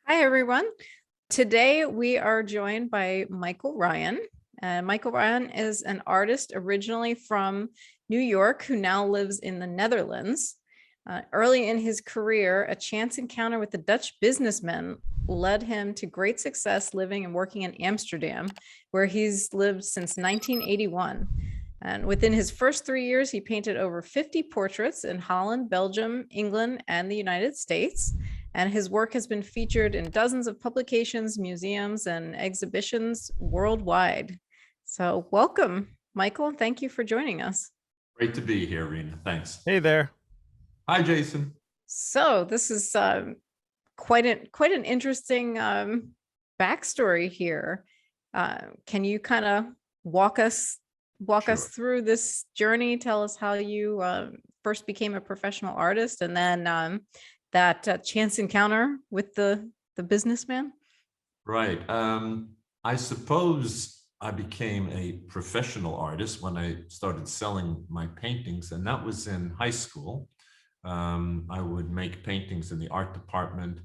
Hi, everyone. Today we are joined by Michael Ryan. Michael Ryan is an artist originally from New York who now lives in the Netherlands. Early in his career, a chance encounter with a Dutch businessman led him to great success living and working in Amsterdam, where he's lived since 1981. And within his first 3 years, he painted over 50 portraits in Holland, Belgium, England, and the United States. And his work has been featured in dozens of publications, museums, and exhibitions worldwide. So welcome, Michael. Thank you for joining us. Great to be here, Rena. Thanks. Hey there. Hi, Jayson. So this is quite an interesting backstory here. Can you kind of walk us through this journey? Tell us how you first became a professional artist, and then that chance encounter with the businessman. Right. I suppose I became a professional artist when I started selling my paintings, and that was in high school. I would make paintings in the art department,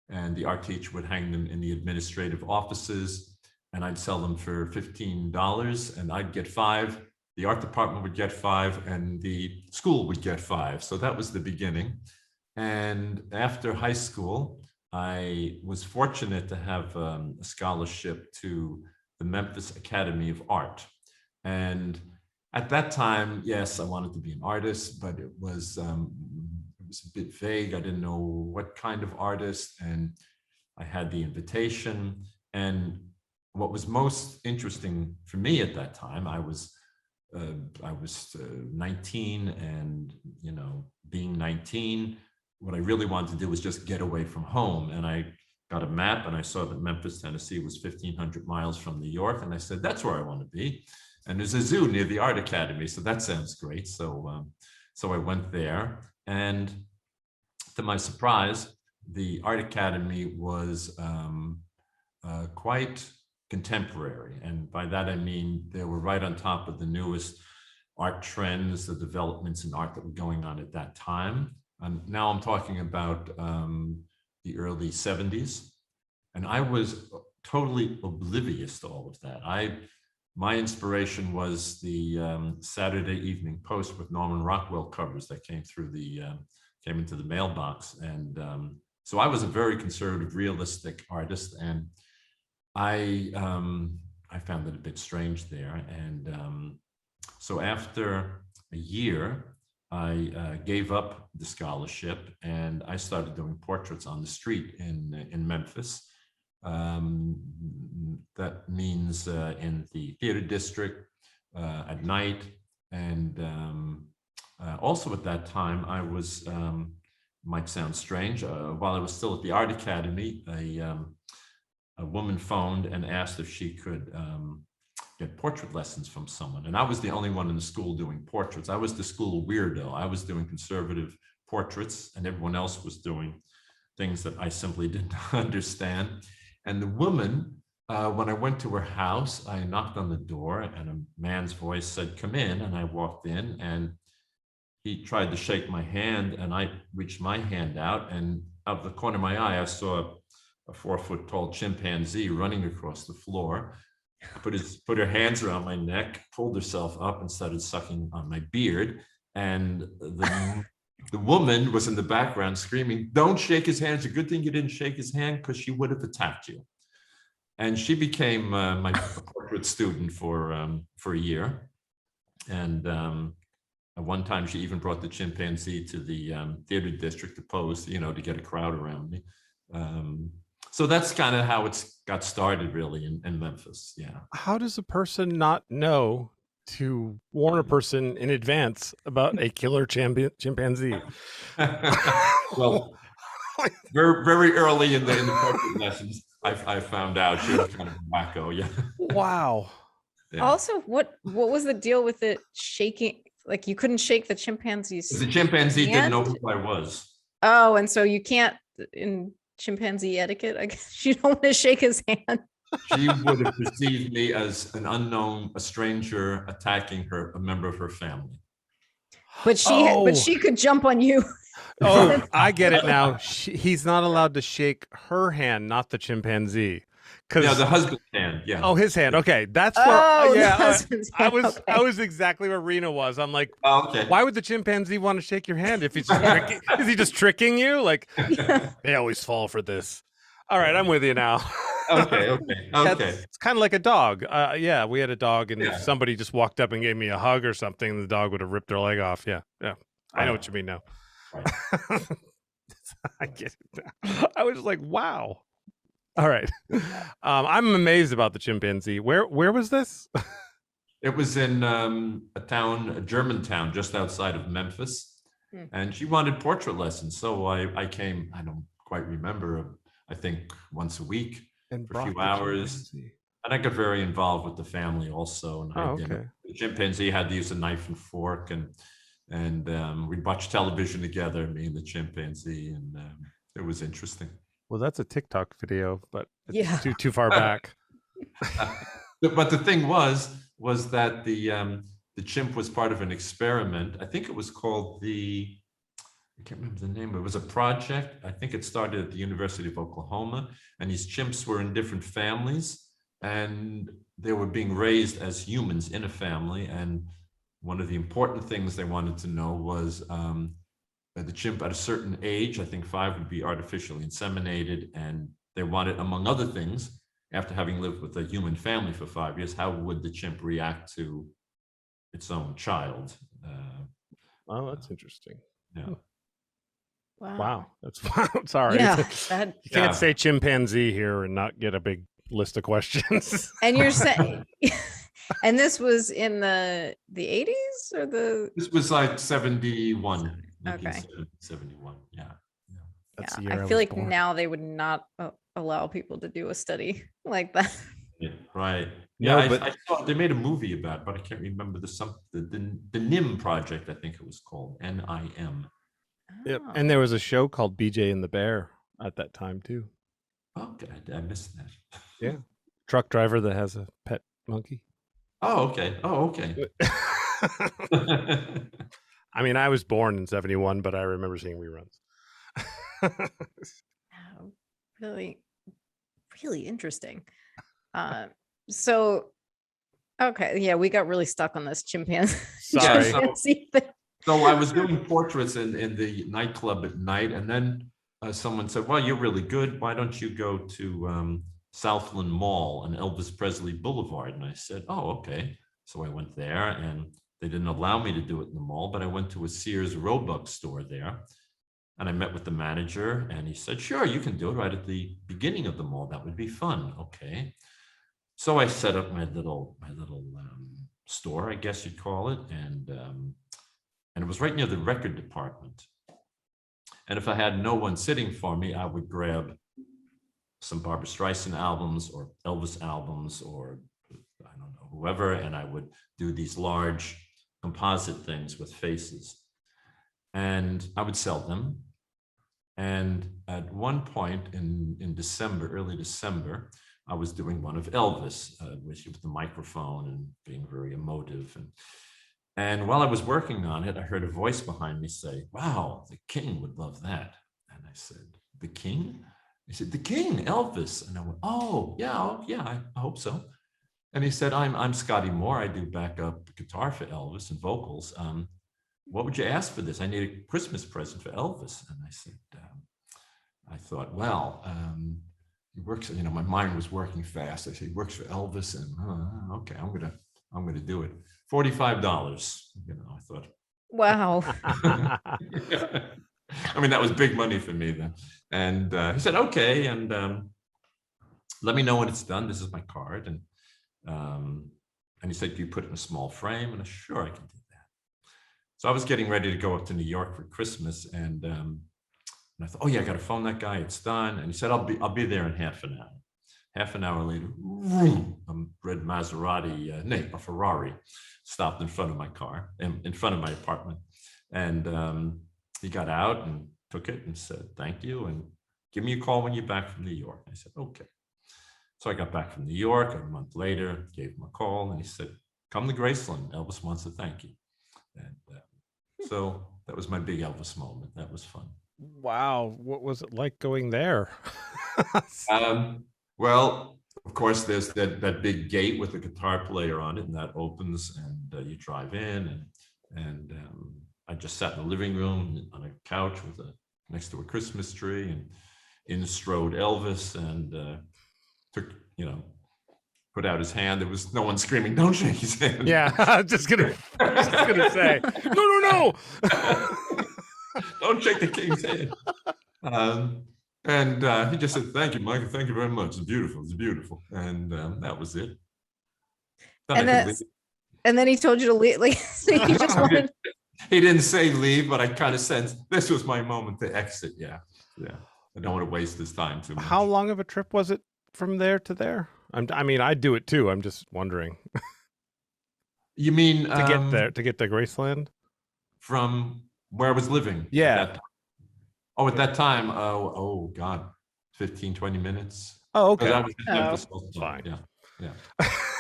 and the art teacher would hang them in the administrative offices, and I'd sell them for $15, and I'd get $5. The art department would get $5, and the school would get $5. So that was the beginning. And after high school, I was fortunate to have a scholarship to the Memphis Academy of Art. And at that time, yes, I wanted to be an artist, but it was a bit vague. I didn't know what kind of artist, and I had the invitation. And what was most interesting for me at that time, I was 19, and being 19, what I really wanted to do was just get away from home. And I got a map, and I saw that Memphis, Tennessee was 1,500 miles from New York. And I said, that's where I want to be. And there's a zoo near the art academy, so that sounds great. So I went there, and to my surprise, the art academy was quite contemporary. And by that, I mean, they were right on top of the newest art trends, the developments in art that were going on at that time. Now I'm talking about the early 70s. And I was totally oblivious to all of that. My inspiration was the Saturday Evening Post with Norman Rockwell covers that came into the mailbox. And so I was a very conservative, realistic artist. And I found it a bit strange there. And so after a year, I gave up the scholarship, and I started doing portraits on the street in Memphis. That means in the theater district at night. And also at that time, I was, might sound strange, while I was still at the art academy, a woman phoned and asked if she could get portrait lessons from someone. And I was the only one in the school doing portraits. I was the school weirdo. I was doing conservative portraits, and everyone else was doing things that I simply didn't understand. And the woman, when I went to her house, I knocked on the door, and a man's voice said, "Come in." And I walked in, and he tried to shake my hand, and I reached my hand out, and out of the corner of my eye, I saw a 4-foot-tall chimpanzee running across the floor, put her hands around my neck, pulled herself up, and started sucking on my beard. And the woman was in the background screaming, "Don't shake his hand. It's a good thing you didn't shake his hand, because she would have attacked you." And she became my portrait student for a year. And at one time, she even brought the chimpanzee to the theater district to pose, to get a crowd around me. So that's kind of how it got started, really, in Memphis. Yeah. How does a person not know to warn a person in advance about a killer chimpanzee? Well, very, very early in the portrait lessons, I found out she was kind of wacko. Yeah. Wow. Yeah. Also, what was the deal with it shaking? Like, you couldn't shake the chimpanzee's The chimpanzee hand? didn't know who I was. Oh, and so you can't, in chimpanzee etiquette, I guess, you don't want to shake his hand. She would have perceived me as an unknown, a stranger attacking a member of her family. But she could jump on you. Oh, I get it now. He's not allowed to shake her hand, not the chimpanzee. Yeah, the husband's hand. Yeah. Oh, his hand. Okay, that's for Oh, the yeah. husband's I hand, was okay. I was exactly where Rena was. I'm like, Oh, okay. why would the chimpanzee want to shake your hand if he's just tricking? Is he just tricking you? Like, Yeah. they always fall for this. All right, I'm with you now. Okay. Okay. Yeah, Okay. it's kind of like a dog. Yeah, we had a dog, and Yeah. if somebody just walked up and gave me a hug or something, the dog would have ripped their leg off. Yeah, yeah. I know Right. what you mean now. Right. I get it now. I was like, wow. All right. I'm amazed about the chimpanzee. Where was this? It was in a German town just outside of Memphis, and she wanted portrait lessons. So I came. I don't quite remember. I think once a week And for a few hours. And I got very involved with the family also. And Oh, had dinner. okay. The chimpanzee had to use a knife and fork, and we'd watch television together, me and the chimpanzee, and it was interesting. Well, that's a TikTok video, but it's Yeah. too far back. But the thing was that the chimp was part of an experiment. I think it was called I can't remember the name. It was a project. I think it started at the University of Oklahoma, and these chimps were in different families, and they were being raised as humans in a family. And one of the important things they wanted to know was the chimp at a certain age, I think 5, would be artificially inseminated, and they wanted, among other things, after having lived with a human family for 5 years, how would the chimp react to its own child? Oh, that's interesting. Yeah. Wow. That's sorry. Yeah. You can't say chimpanzee here and not get a big list of questions. And you're saying, and this was in the 80s or the? This was like 71. Okay. 71. Yeah. That's the Yeah, year I feel was like born. now they would not allow people to do a study like that. Yeah, right. No, Yeah, but I saw they made a movie about it, but I can't remember the NIM project, I think it was called. NIM. Yep. And there was a show called BJ and the Bear at that time too. Okay, I missed that. Yeah. Truck driver that has a pet monkey. Oh, okay. Oh, okay. I mean, I was born in 71, but I remember seeing reruns. Oh, really, really interesting. So, okay, yeah, we got really stuck on this chimpanzee. Sorry. chimpanzee thing. So I was doing portraits in the nightclub at night, and then someone said, well, you're really good. Why don't you go to Southland Mall and Elvis Presley Boulevard? And I said, oh, okay. So I went there, and they didn't allow me to do it in the mall, but I went to a Sears Roebuck store there, and I met with the manager, and he said, sure, you can do it right at the beginning of the mall. That would be fun. Okay. So I set up my little store, I guess you'd call it, and it was right near the record department. And if I had no one sitting for me, I would grab some Barbra Streisand albums or Elvis albums or I don't know, whoever, and I would do these large composite things with faces. And I would sell them. And at one point in December, early December, I was doing one of Elvis, with the microphone and being very emotive. And while I was working on it, I heard a voice behind me say, wow, the king would love that. And I said, the king? He said, the king, Elvis. And I went, oh, yeah, I hope so. And he said, I'm Scotty Moore. I do backup guitar for Elvis and vocals. What would you ask for this? I need a Christmas present for Elvis. And I said, I thought, well, he works, my mind was working fast. I said, he works for Elvis, and okay, I'm gonna do it. $45. I thought. Wow. I mean, that was big money for me then. And he said, okay, and let me know when it's done. This is my card. And he said, do you put it in a small frame? And I said, sure, I can do that. So I was getting ready to go up to New York for Christmas, and I thought, oh yeah, I got to phone that guy. It's done. And he said, I'll be there in half an hour. Half an hour later, a red Maserati, a Ferrari, stopped in front of my car, in front of my apartment. And he got out and took it and said, thank you, and give me a call when you're back from New York. I said, okay. So I got back from New York a month later, gave him a call, and he said, come to Graceland. Elvis wants to thank you. And So that was my big Elvis moment. That was fun. Wow. What was it like going there? Well, of course, there's that big gate with a guitar player on it, and that opens, and you drive in, and I just sat in the living room on a couch with next to a Christmas tree, and in strode Elvis, and took, put out his hand. There was no one screaming, "Don't shake his hand." Yeah, I was just gonna say, no. Don't shake the king's hand. And he just said, "Thank you, Michael. Thank you very much. It's beautiful. It's beautiful." And that was it. Then and then he told you to leave. Like, so you just wanted. He didn't say leave, but I kind of sensed this was my moment to exit. Yeah. I don't want to waste this time too much. How long of a trip was it from there to there? I mean, I'd do it too. I'm just wondering. You mean to get there, to get to Graceland? From where I was living? Yeah. At that time, oh God, 15, 20 minutes. Oh, okay. Fine. Yeah.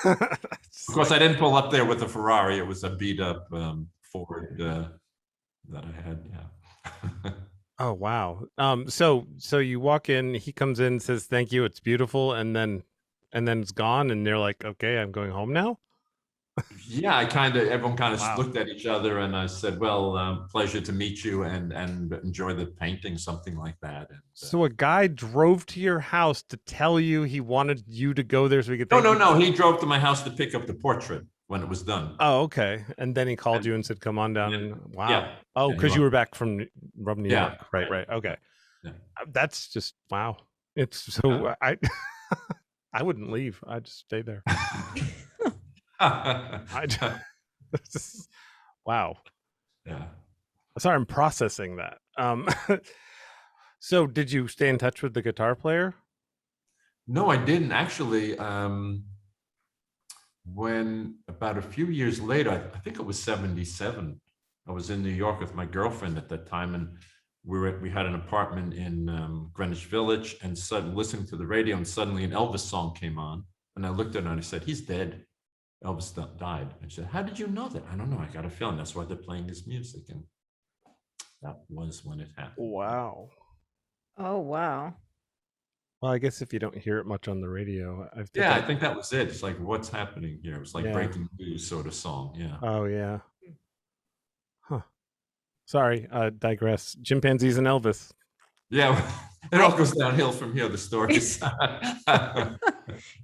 Of course, I didn't pull up there with a Ferrari. It was a beat up Ford that I had. Yeah. Oh, wow. So you walk in, he comes in, says, "Thank you. It's beautiful." And then it's gone. And they're like, "Okay, I'm going home now." Yeah, everyone kind of looked at each other, and I said, "Well, pleasure to meet you, and enjoy the painting," something like that. And, so a guy drove to your house to tell you he wanted you to go there so he could. No. He drove to my house to pick up the portrait when it was done. Oh, okay. And then he called you and said, "Come on down." And wow. Yeah. Oh, because you were back from New York. Right. Okay. Yeah. That's just wow. It's so I wouldn't leave. I'd just stay there. Wow. Yeah. Sorry, I'm processing that. So did you stay in touch with the guitar player? No, I didn't actually. When about a few years later, I think it was 77, I was in New York with my girlfriend at that time, and we had an apartment in Greenwich Village, and suddenly listening to the radio, and suddenly an Elvis song came on, and I looked at her and I said, "He's dead. Elvis died." And she said, "How did you know that?" "I don't know. I got a feeling that's why they're playing his music." And that was when it happened. Wow. Oh, wow. Well, I guess if you don't hear it much on the radio, I think that was it. It's like, what's happening here? It was like breaking news sort of song. Yeah. Oh, yeah. Huh. Sorry, digress. Chimpanzees and Elvis. Yeah, it all goes downhill from here, the stories.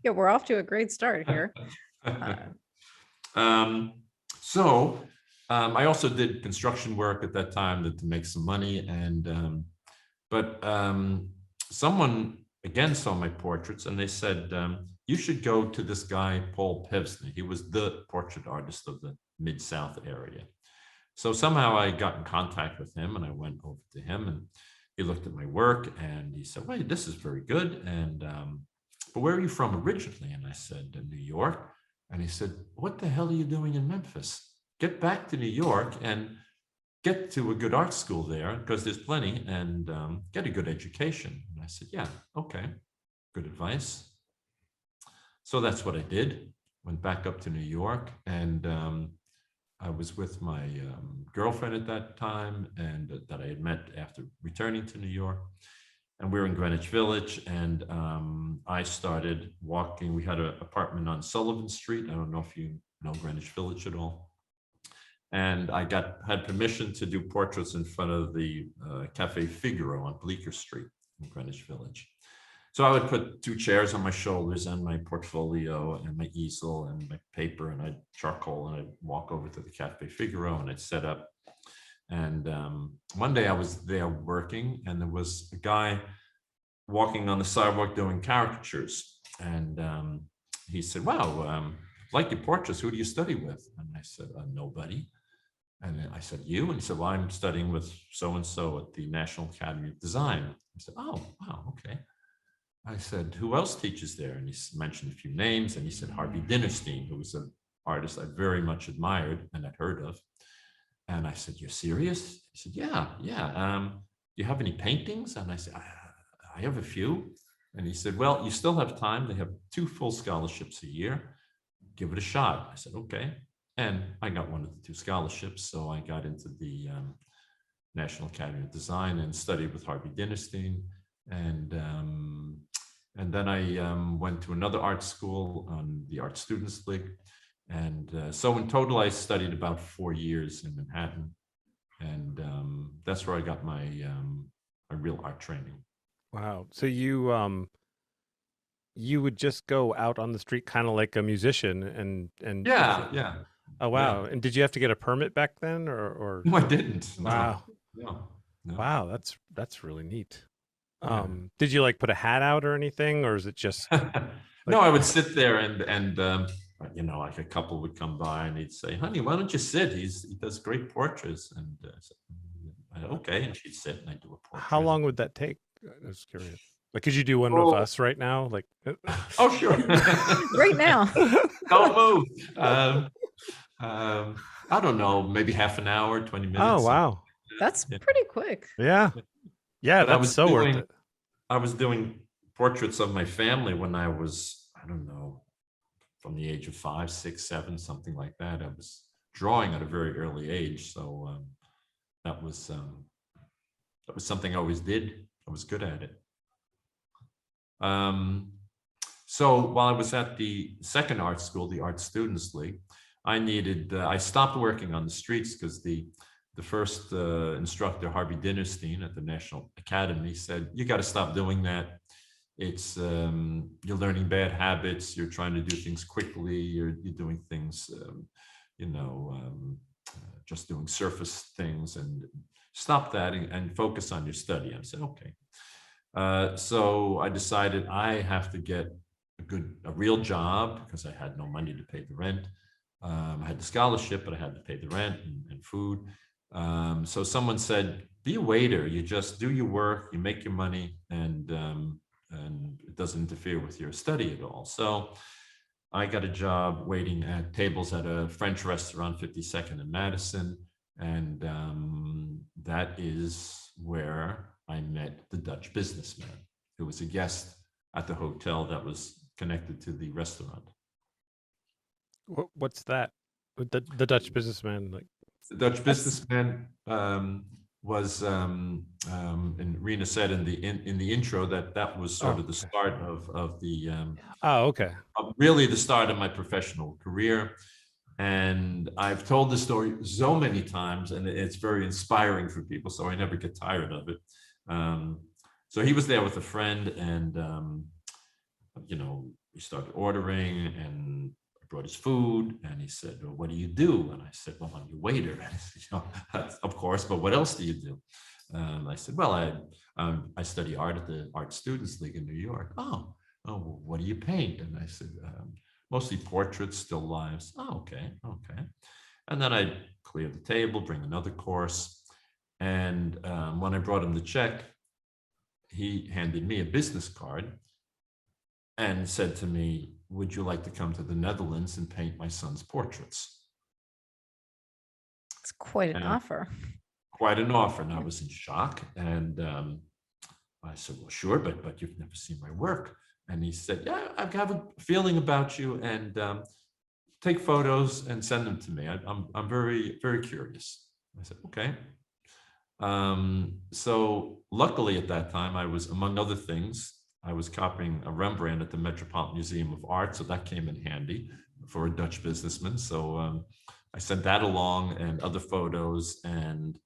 Yeah, we're off to a great start here. So I also did construction work at that time to make some money, and but someone again saw my portraits, and they said, "You should go to this guy Paul Pevsner. He was the portrait artist of the Mid-South area." So somehow I got in contact with him, and I went over to him, and he looked at my work, and he said, "Wait, this is very good. And but where are you from originally?" And I said, "New York." And he said, "What the hell are you doing in Memphis? Get back to New York and get to a good art school there, because there's plenty, and get a good education." And I said, "Yeah, okay, good advice." So that's what I did. Went back up to New York, and I was with my girlfriend at that time, and that I had met after returning to New York. And we were in Greenwich Village, and I started walking. We had an apartment on Sullivan Street. I don't know if you know Greenwich Village at all. And I had permission to do portraits in front of the Cafe Figaro on Bleecker Street in Greenwich Village. So I would put 2 chairs on my shoulders and my portfolio and my easel and my paper, and I'd charcoal, and I'd walk over to the Cafe Figaro, and I'd set up. And one day I was there working, and there was a guy walking on the sidewalk doing caricatures. And he said, "Wow, like your portraits, who do you study with?" And I said, "Nobody." And then I said, "You?" And he said, "Well, I'm studying with so-and-so at the National Academy of Design." I said, "Oh, wow, okay." I said, "Who else teaches there?" And he mentioned a few names, and he said Harvey Dinnerstein, who was an artist I very much admired and had heard of. And I said, "You're serious?" He said, Yeah. "Do you have any paintings?" And I said, I have a few." And he said, "Well, you still have time. They have 2 full scholarships a year. Give it a shot." I said, "Okay." And I got one of the two scholarships, so I got into the National Academy of Design and studied with Harvey Dinnerstein. And then I went to another art school on the Art Students League. And so in total, I studied about 4 years in Manhattan. And that's where I got my real art training. Wow. So you would just go out on the street kind of like a musician and Yeah. Oh wow. And did you have to get a permit back then or No, I didn't. No. Wow. No. Wow, that's really neat. Yeah. Did you like put a hat out or anything, or is it just No, I would sit there and like a couple would come by and he'd say, "Honey, why don't you sit? He does great portraits." And I said, "Okay," and she'd sit and I'd do a portrait. How long would that take? I was curious. Like, could you do one of us right now? Like, oh, sure, right now. Don't move. I don't know, maybe half an hour, 20 minutes. Oh wow, that's pretty quick. Yeah, But that's so worth it. I was doing portraits of my family when I was, I don't know, from the age of 5, 6, 7, something like that. I was drawing at a very early age, so that was something I always did. I was good at it. So while I was at the second art school, the Art Students League, I stopped working on the streets because the first instructor, Harvey Dinnerstein at the National Academy, said, "You got to stop doing that. It's you're learning bad habits. You're trying to do things quickly. You're doing things, just doing surface things, and stop that and focus on your study." I said, "Okay." So I decided I have to get a real job because I had no money to pay the rent. I had the scholarship, but I had to pay the rent and food. So someone said, "Be a waiter. You just do your work, you make your money, and it doesn't interfere with your study at all." So I got a job waiting at tables at a French restaurant, 52nd and Madison, and that is where I met the Dutch businessman, who was a guest at the hotel that was connected to the restaurant. What's that? The Dutch businessman, like the Dutch businessman was, and Rena said in the intro that was sort of the start of the really the start of my professional career. And I've told the story so many times, and it's very inspiring for people, so I never get tired of it. So he was there with a friend, and we started ordering, and I brought his food, and he said, "Well, what do you do?" And I said, "Well, I'm your waiter." And he said, "Of course, but what else do you do?" I said, "Well, I study art at the Art Students League in New York." Oh, well, what do you paint? And I said, "Mostly portraits, still lives." "Oh, okay. And then I'd clear the table, bring another course. And when I brought him the check, he handed me a business card and said to me, "Would you like to come to the Netherlands and paint my son's portraits?" It's quite an offer. Quite an offer. And I was in shock. And I said, "Well, sure, but you've never seen my work." And he said, "Yeah, I have a feeling about you, and take photos and send them to me. I'm very, very curious." I said, "Okay." So luckily at that time, I was, among other things, I was copying a Rembrandt at the Metropolitan Museum of Art. So that came in handy for a Dutch businessman. So I sent that along and other photos. And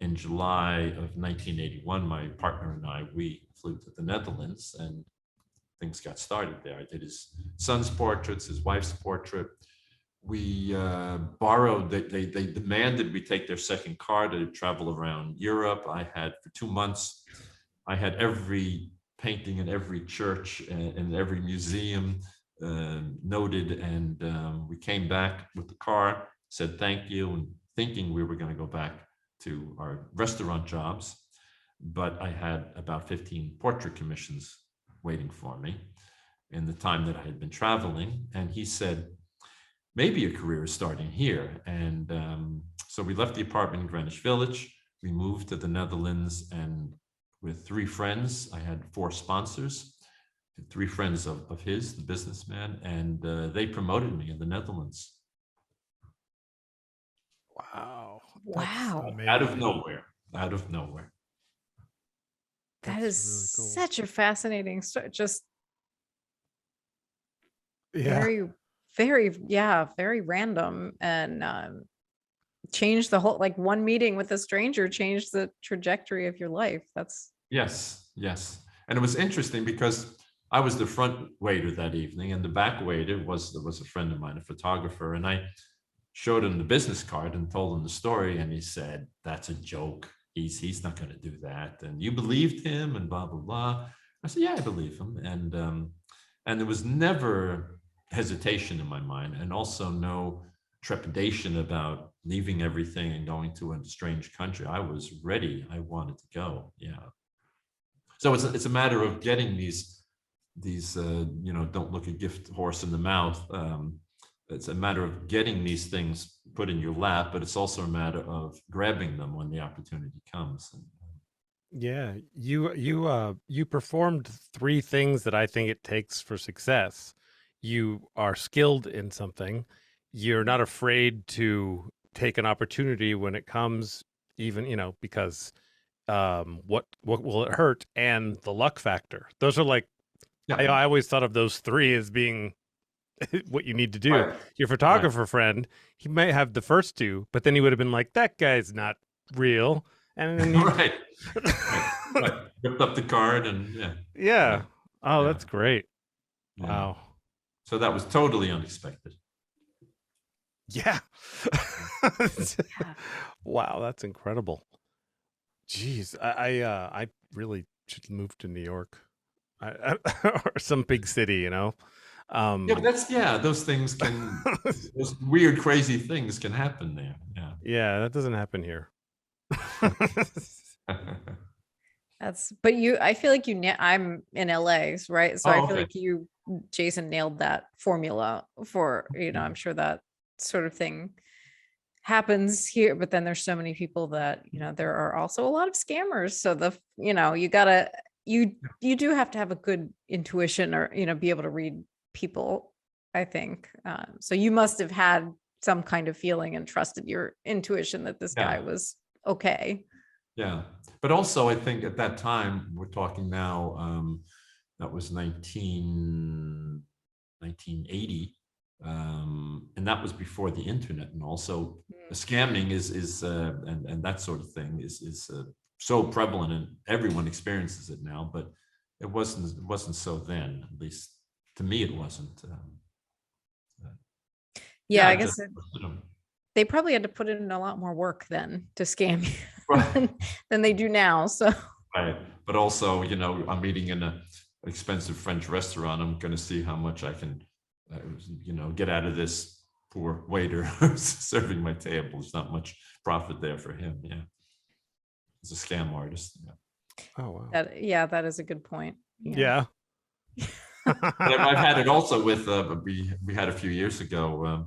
in July of 1981, my partner and I, we flew to the Netherlands, and things got started there. I did his son's portraits, his wife's portrait. We borrowed, they demanded we take their second car to travel around Europe. I had, for 2 months, I had every painting in every church and every museum noted. And we came back with the car, said thank you, and thinking we were going to go back to our restaurant jobs. But I had about 15 portrait commissions waiting for me in the time that I had been traveling. And he said, "Maybe a career is starting here." And so we left the apartment in Greenwich Village. We moved to the Netherlands, and with 3 friends, I had 4 sponsors, 3 friends of his, the businessman, and they promoted me in the Netherlands. Wow. Wow. Out of Amazing. nowhere. Out of nowhere. That That's is really cool. such a fascinating story. Just Yeah. very random, and changed the whole, like, one meeting with a stranger changed the trajectory of your life. That's Yes, yes. And it was interesting because I was the front waiter that evening, and the back waiter was a friend of mine, a photographer, and I showed him the business card and told him the story, and he said, "That's a joke. He's not going to do that." And you believed him, and blah blah blah. I said, "Yeah, I believe him," and there was never hesitation in my mind, and also no trepidation about leaving everything and going to a strange country. I was ready. I wanted to go. Yeah. So it's a matter of getting these don't look a gift horse in the mouth. It's a matter of getting these things put in your lap, but it's also a matter of grabbing them when the opportunity comes. Yeah, you performed three things that I think it takes for success. You are skilled in something. You're not afraid to take an opportunity when it comes, even, because what will it hurt, and the luck factor. Those are like, I Yeah, always thought of those three as being what you need to do. right, Your right, photographer friend, he might have the first two, but then he would have been like, that guy's not real. And then right, right. Ripped up the card and yeah, yeah. Oh, yeah, that's great. yeah. Wow. So that was totally unexpected. Yeah. yeah. Wow, that's incredible. Jeez, I really should move to New York, or some big city, Yeah, but those things those weird, crazy things can happen there. Yeah. Yeah, that doesn't happen here. But I feel like I'm in LA, right? So I Oh, feel okay. like Jayson nailed that formula for, I'm sure that sort of thing happens here, but then there's so many people that, there are also a lot of scammers. So you do have to have a good intuition, or, be able to read people, I think. So you must have had some kind of feeling and trusted your intuition that this guy Yeah, was okay. yeah. But also, I think at that time, we're talking now, that was 1980, and that was before the internet, and also scamming and that sort of thing is so prevalent, and everyone experiences it now. But it wasn't so then, at least to me, it wasn't. Yeah, Yeah, I just guess they probably had to put in a lot more work then to scam you right, than they do now. So right. But also, I'm eating in an expensive French restaurant. I'm going to see how much I can, get out of this poor waiter who's serving my table. There's not much profit there for him. Yeah, he's a scam artist. Yeah. Oh wow. that is a good point. Yeah. But I've had it also with we had a few years ago,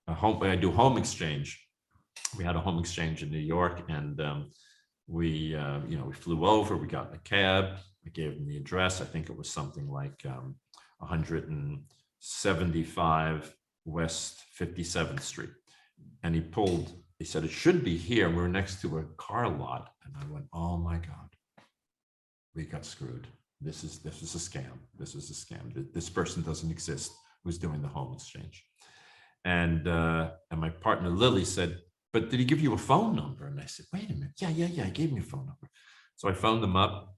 I do home exchange. We had a home exchange in New York, and we flew over. We got in a cab. I gave him the address. I think it was something like 175 West 57th Street, and he said it should be here. We were next to a car lot, and I went, "Oh my God, we got screwed. This is a scam. This is a scam. This person doesn't exist who's doing the home exchange." And my partner Lily said, "But did he give you a phone number?" And I said, "Wait a minute. Yeah. He gave me a phone number." So I phoned him up.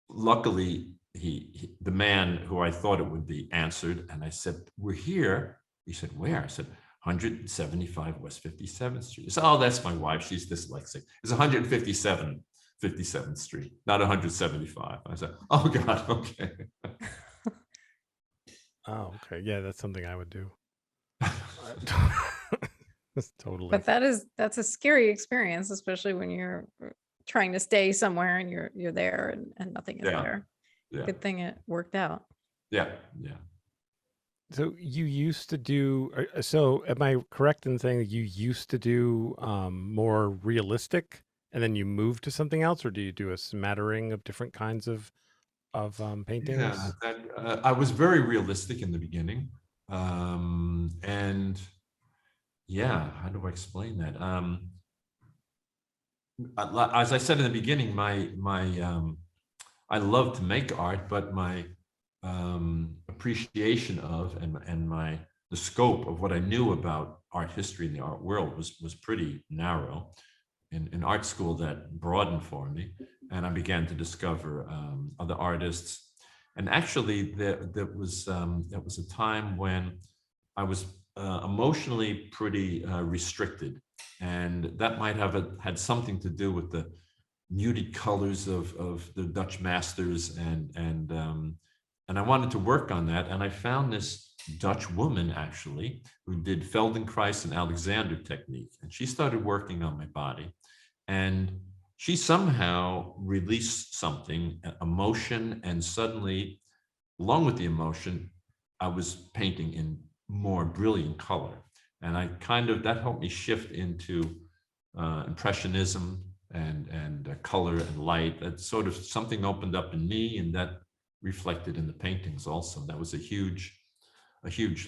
Luckily, the man who I thought it would be answered, and I said, "We're here." He said, "Where?" I said, 175 West 57th Street. He said, "Oh, that's my wife. She's dyslexic. It's 57th Street, not 175. I said, "Oh God, okay." Oh, okay. Yeah, that's something I would do. Totally. But that's a scary experience, especially when you're trying to stay somewhere and you're there, and nothing is there. Yeah. Good thing it worked out. Yeah. So you used to do, so am I correct in saying that you used to do more realistic, and then you moved to something else, or do you do a smattering of different kinds of paintings? Yeah, I was very realistic in the beginning, and Yeah, how do I explain that? As I said in the beginning, I love to make art, but my appreciation of and the scope of what I knew about art history in the art world was pretty narrow. In art school, that broadened for me, and I began to discover other artists. And actually, that was a time when I was emotionally pretty restricted, and that might have had something to do with the muted colors of the Dutch masters, and I wanted to work on that. And I found this Dutch woman actually who did Feldenkrais and Alexander technique, and she started working on my body, and she somehow released something, emotion, and suddenly, along with the emotion, I was painting in more brilliant color, and that helped me shift into impressionism and color and light. That sort of something opened up in me, and that reflected in the paintings also. That was a huge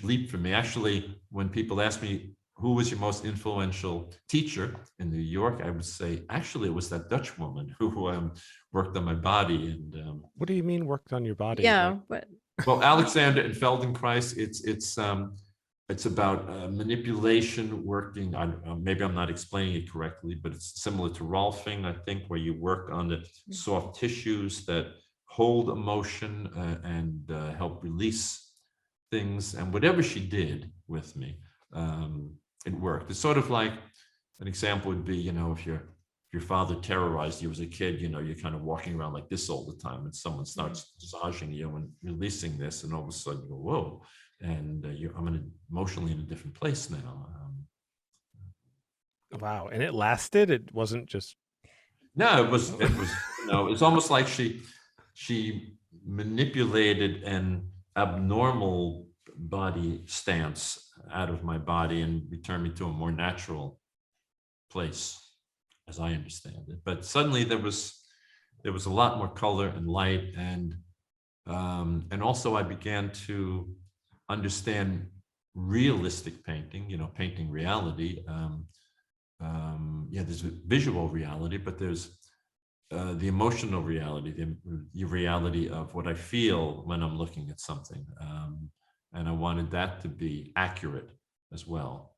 leap for me. Actually, when people ask me who was your most influential teacher in New York, I would say actually it was that Dutch woman who worked on my body. And What do you mean worked on your body? Yeah, but well, Alexander and Feldenkrais, it's about manipulation, working on, maybe I'm not explaining it correctly, but it's similar to Rolfing, I think, where you work on the soft tissues that hold emotion and help release things. And whatever she did with me, it worked. It's sort of like, an example would be, if your father terrorized you as a kid, you're kind of walking around like this all the time, and someone starts massaging you and releasing this, and all of a sudden you go, whoa, and I'm emotionally in a different place now. Wow. And it lasted? It wasn't just... No, it was, it's almost like she manipulated an abnormal body stance out of my body and returned me to a more natural place, as I understand it. But suddenly there was a lot more color and light, and also I began to understand realistic painting, painting reality. There's a visual reality, but there's the emotional reality, the reality of what I feel when I'm looking at something. And I wanted that to be accurate as well.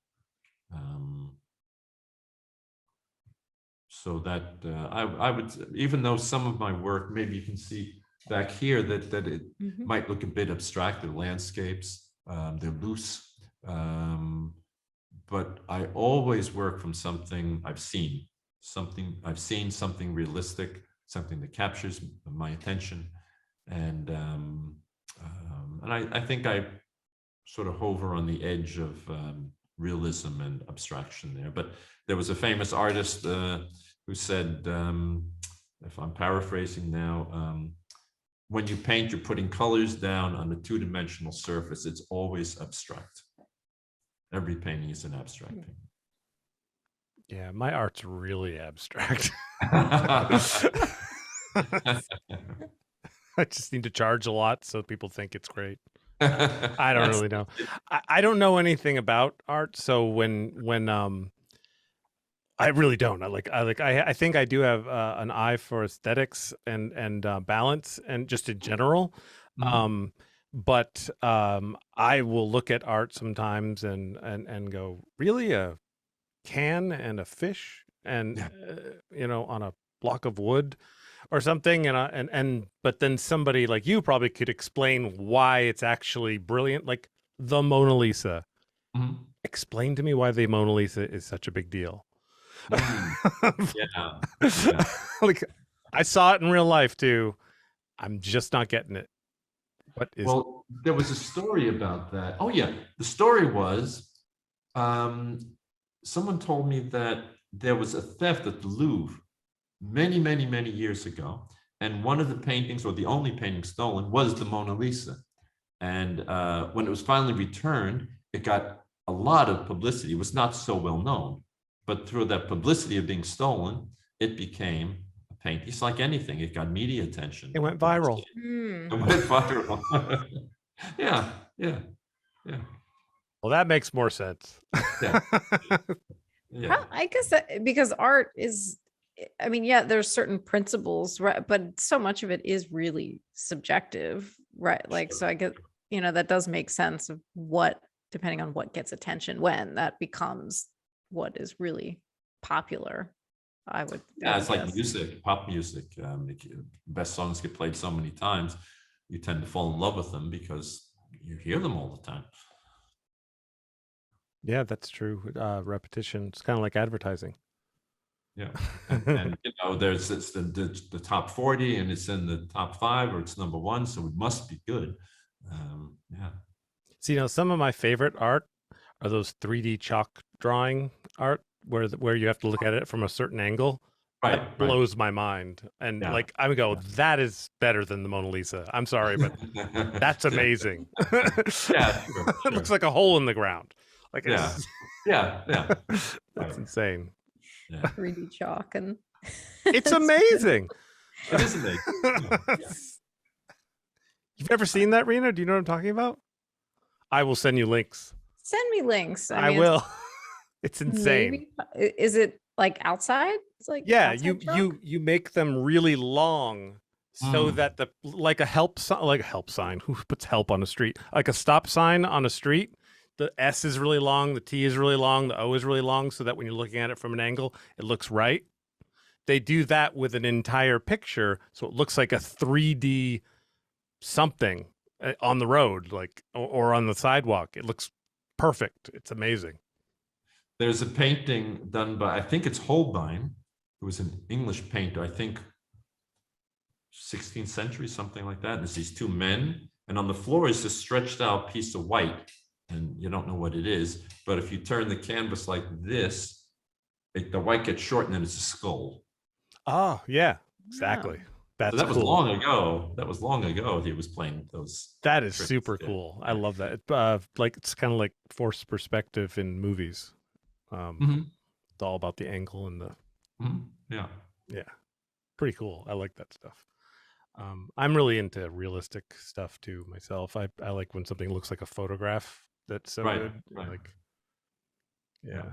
So that I would, even though some of my work, maybe you can see back here that it might look a bit abstract, the landscapes, they're loose, but I always work from something I've seen, something realistic, something that captures my attention, and I think I sort of hover on the edge of realism and abstraction there. But there was a famous artist who said, if I'm paraphrasing now, when you paint, you're putting colors down on a two-dimensional surface. It's always abstract. Every painting is an abstract painting. Yeah, my art's really abstract. I just need to charge a lot so people think it's great. I don't really know. I don't know anything about art, so when I really don't. I think I do have an eye for aesthetics and balance, and just in general. But I will look at art sometimes and go, really, a can and a fish and on a block of wood or something, and but then somebody like you probably could explain why it's actually brilliant, like the Mona Lisa. Explain to me why the Mona Lisa is such a big deal. Yeah. Like, I saw it in real life too. I'm just not getting it. What is... Well, there was a story about that. Oh yeah, the story was someone told me that there was a theft at the Louvre many, many, many years ago, and one of the paintings, or the only painting stolen, was the Mona Lisa. And when it was finally returned, it got a lot of publicity. It was not so well known, but through that publicity of being stolen, it became a painting. It's like anything; it got media attention. It went viral. It went viral. Yeah. Well, that makes more sense. Yeah. Yeah. I guess that because art is, I mean, yeah, there's certain principles, right? But so much of it is really subjective, right? Like, Sure. so I get, that does make sense of what, depending on what gets attention when that becomes what is really popular. I would Yeah, it's like guess. music, pop music. Best songs get played so many times, you tend to fall in love with them because you hear them all the time. Yeah, that's true. Repetition. It's kind of like advertising. Yeah, and there's it's the top 40, and it's in the top 5, or it's number 1, so it must be good. Yeah. So, some of my favorite art are those 3D chalk drawing art where you have to look at it from a certain angle. Right, That right. blows my mind. And Yeah. like I would go, Yeah. that is better than the Mona Lisa. I'm sorry, but that's amazing. Yeah, sure, It looks sure. like a hole in the ground. Like Yeah, it's yeah. it's Right. insane. Yeah, 3D chalk and It's amazing. it is amazing. Yeah. You've never seen that, Rena? Do you know what I'm talking about? I will send you links. Send me links. I mean, will. It's insane. maybe is it like outside? It's like Yeah, outside chalk? you make them really long so Mm. that like a help sign. Who puts help on a street? Like a stop sign on a street. The S is really long, the T is really long, the O is really long, so that when you're looking at it from an angle, it looks right. They do that with an entire picture, so it looks like a 3D something on the road, like or on the sidewalk. It looks perfect. It's amazing. There's a painting done by, I think it's Holbein, who was an English painter, I think 16th century, something like that. And there's these 2 men, and on the floor is this stretched out piece of white, and you don't know what it is. But if you turn the canvas like this, the white gets shortened, and it's a skull. Oh, yeah, exactly. Oh. That's So that was cool. long ago. That was long ago. He was playing those. That is tricks. super Yeah. cool. I love that. Like it's kind of like forced perspective in movies. Mhm. It's all about the angle and the Mhm. Yeah. pretty cool. I like that stuff. I'm really into realistic stuff too myself. I like when something looks like a photograph that's so Right, good. right. Like, yeah. Yeah.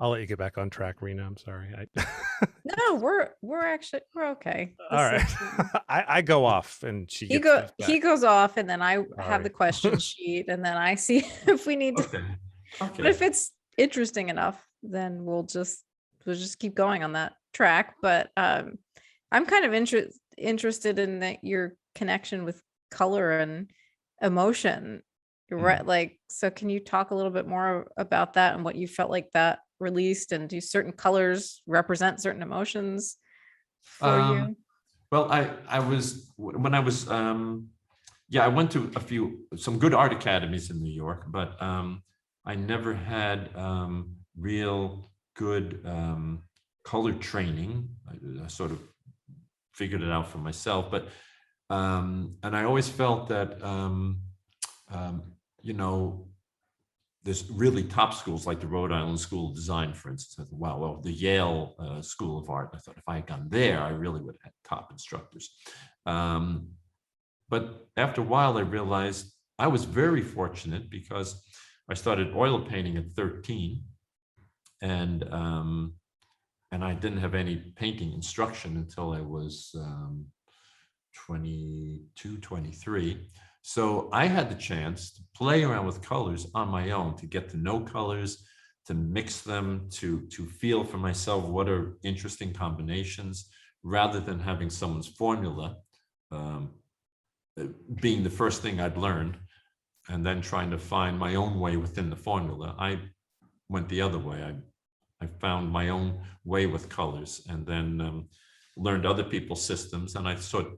I'll let you get back on track, Rena. I'm sorry. No, we're okay. All This right. is- I go off and she he gets he goes off, and then I have the Sorry. question sheet, and then I see if we need to. Okay. But Okay. if it's interesting enough, then we'll just keep going on that track. But I'm kind of interested in your connection with color and emotion. You're right. Like, so can you talk a little bit more about that and what you felt like that released, and do certain colors represent certain emotions for you? Well, I was when I was yeah, I went to some good art academies in New York, but I never had real good color training. I sort of figured it out for myself, but and I always felt that you know, there's really top schools like the Rhode Island School of Design, for instance. I thought, wow, well, the Yale School of Art. I thought if I had gone there, I really would have had top instructors. But after a while, I realized I was very fortunate because I started oil painting at 13, and I didn't have any painting instruction until I was 22, 23. So I had the chance to play around with colors on my own, to get to know colors, to mix them, to feel for myself what are interesting combinations, rather than having someone's formula being the first thing I'd learned, and then trying to find my own way within the formula. I went the other way. I found my own way with colors, and then learned other people's systems, and I sort of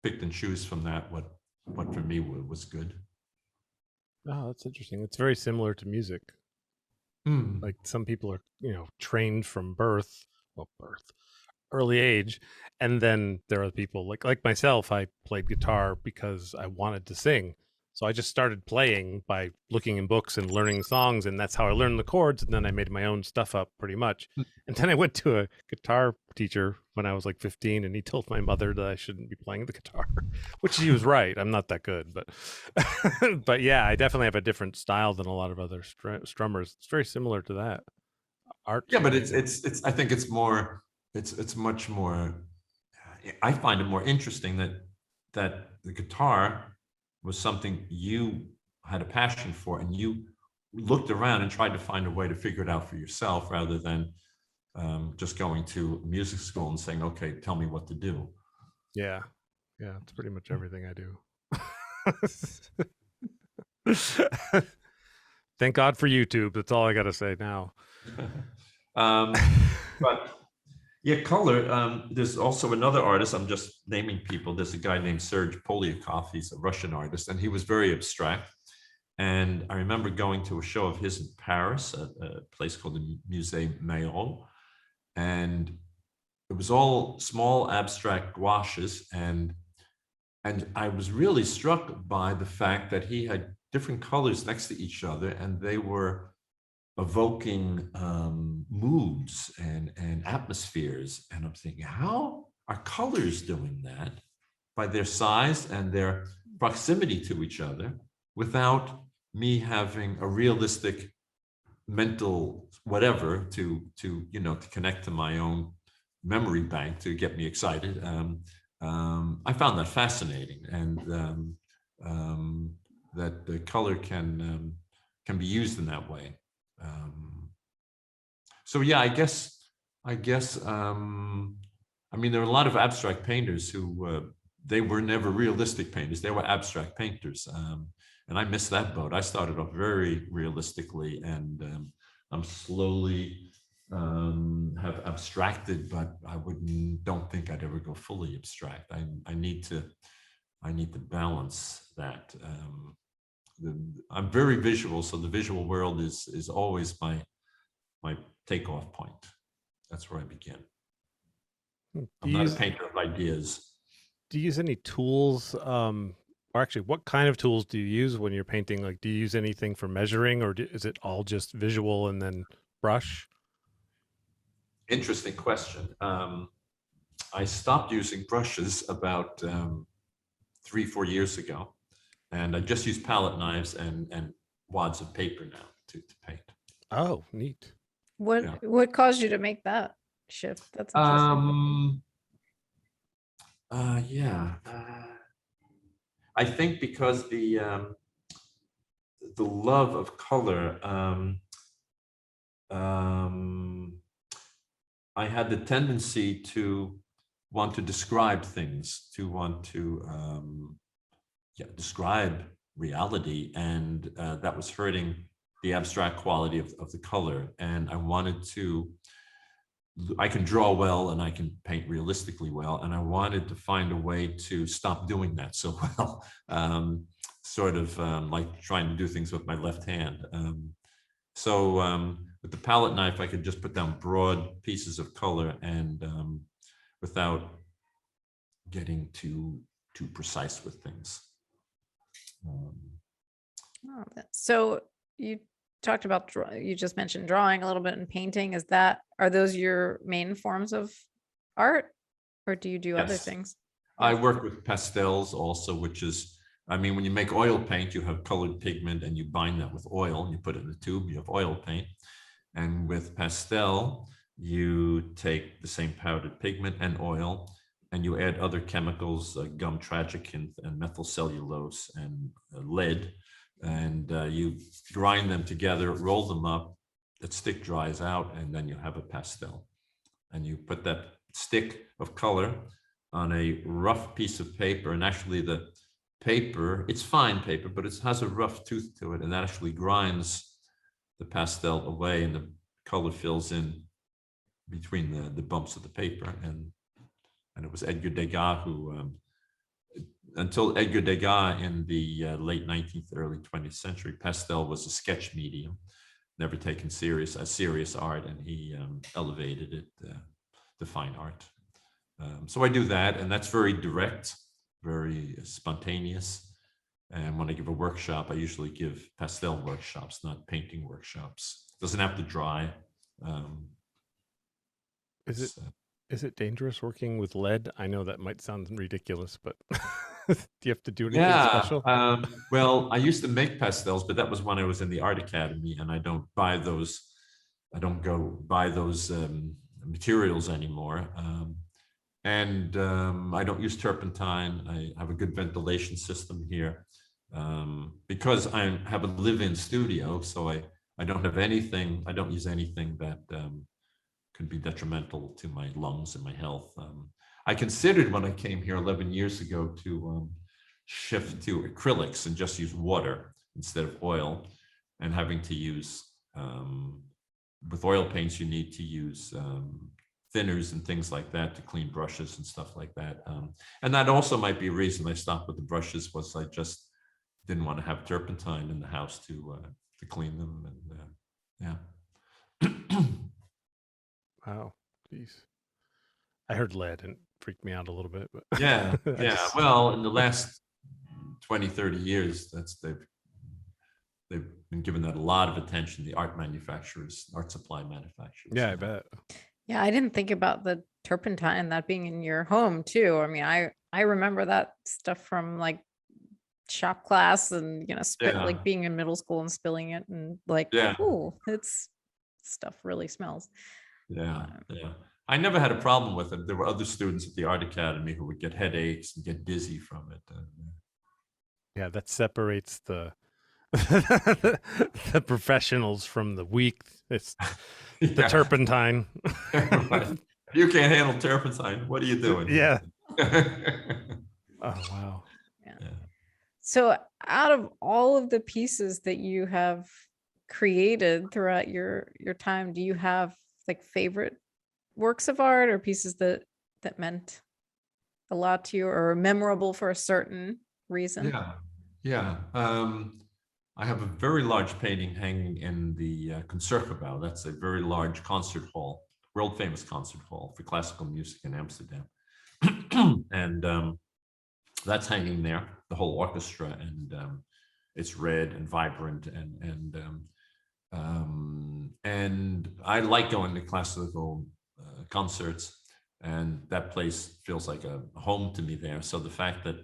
picked and choose from that what for me was good. Oh, that's interesting. It's very similar to music. Like some people are, trained from early age, and then there are people like myself. I played guitar because I wanted to sing, So I just started playing by looking in books and learning songs, and that's how I learned the chords. And then I made my own stuff up pretty much. And then I went to a guitar teacher when I was like 15, and he told my mother that I shouldn't be playing the guitar, which he was right. I'm not that good, but but yeah, I definitely have a different style than a lot of other strummers. It's very similar to that art. Yeah, but it's I think it's more, it's much more, I find it more interesting that the guitar was something you had a passion for, and you looked around and tried to find a way to figure it out for yourself, rather than just going to music school and saying, okay, tell me what to do. Yeah, it's pretty much everything I do. Thank God for YouTube. That's all I got to say now. But yeah, color. There's also another artist. I'm just naming people. There's a guy named Serge Polyakov. He's a Russian artist, and he was very abstract. And I remember going to a show of his in Paris, a place called the Musée Mayol, and it was all small abstract gouaches, and I was really struck by the fact that he had different colors next to each other, and they were evoking moods and atmospheres. And I'm thinking, how are colors doing that by their size and their proximity to each other without me having a realistic mental whatever to connect to my own memory bank to get me excited. I found that fascinating, and that the color can be used in that way. So yeah, I guess I mean, there are a lot of abstract painters who they were never realistic painters. They were abstract painters, and I missed that boat. I started off very realistically, and I'm slowly have abstracted, but don't think I'd ever go fully abstract. I need to balance that. I'm very visual, so the visual world is always my takeoff point. That's where I begin. I'm not a painter of ideas. Do you use any tools? Or actually, what kind of tools do you use when you're painting? Like, do you use anything for measuring, or is it all just visual and then brush? Interesting question. I stopped using brushes about 3-4 years ago, and I just use palette knives and wads of paper now to paint. Oh, neat. What caused you to make that shift? That's interesting. I think because the love of color, I had the tendency to want to describe things, to want to describe reality, and that was hurting the abstract quality of the color. And I wanted to, I can draw well and I can paint realistically well, and I wanted to find a way to stop doing that so well, like trying to do things with my left hand. So with the palette knife, I could just put down broad pieces of color, and without getting too precise with things. So you talked about you just mentioned drawing a little bit and painting. Are those your main forms of art, or do you do other things? I work with pastels also, which is, I mean, when you make oil paint, you have colored pigment and you bind that with oil and you put it in a tube, you have oil paint. And with pastel, you take the same powdered pigment and oil, and you add other chemicals, gum tragacanth and methyl cellulose and lead, and you grind them together, roll them up, that stick dries out, and then you have a pastel. And you put that stick of color on a rough piece of paper, and actually the paper, it's fine paper, but it has a rough tooth to it, and that actually grinds the pastel away, and the color fills in between the bumps of the paper. And it was Edgar Degas who, until Edgar Degas in the late 19th, early 20th century, pastel was a sketch medium, never taken as serious art, and he elevated it to fine art. So I do that, and that's very direct, very spontaneous. And when I give a workshop, I usually give pastel workshops, not painting workshops. Doesn't have to dry. Is it dangerous working with lead? I know that might sound ridiculous, but do you have to do anything special? Well, I used to make pastels, but that was when I was in the art academy, and I don't buy those. I don't go buy those materials anymore. I don't use turpentine. I have a good ventilation system here because I have a live-in studio, so I don't have anything. I don't use anything that could be detrimental to my lungs and my health. I considered when I came here 11 years ago to shift to acrylics and just use water instead of oil, and having to use with oil paints, you need to use thinners and things like that to clean brushes and stuff like that. And that also might be a reason I stopped with the brushes, was I just didn't want to have turpentine in the house to clean them. And yeah. Wow, jeez. I heard lead and it freaked me out a little bit. But yeah. Well, in the last 20, 30 years, they've been given that a lot of attention, the art manufacturers, art supply manufacturers. Yeah, I bet. Yeah, I didn't think about the turpentine, that being in your home too. I mean, I remember that stuff from like shop class and, like being in middle school and spilling it and like, oh, it's stuff really smells. Yeah. I never had a problem with it. There were other students at the art academy who would get headaches and get dizzy from it. Yeah, that separates the the professionals from the weak. It's the turpentine. You can't handle turpentine. What are you doing? Yeah. Oh, wow. Yeah. So out of all of the pieces that you have created throughout your time, do you have like favorite works of art or pieces that meant a lot to you or memorable for a certain reason? Yeah. I have a very large painting hanging in the Concertgebouw. That's a very large concert hall, world famous concert hall for classical music in Amsterdam. And that's hanging there, the whole orchestra, and it's red and vibrant, and I like going to classical concerts, and that place feels like a home to me there. So the fact that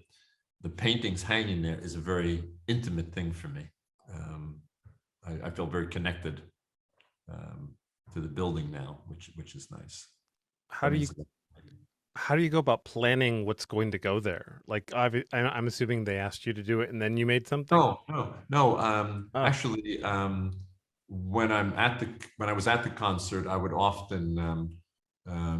the paintings hanging there is a very intimate thing for me. I feel very connected to the building now, which is nice. How do you go about planning what's going to go there? Like, I'm assuming they asked you to do it and then you made something? No. Actually, when I was at the concert, I would often,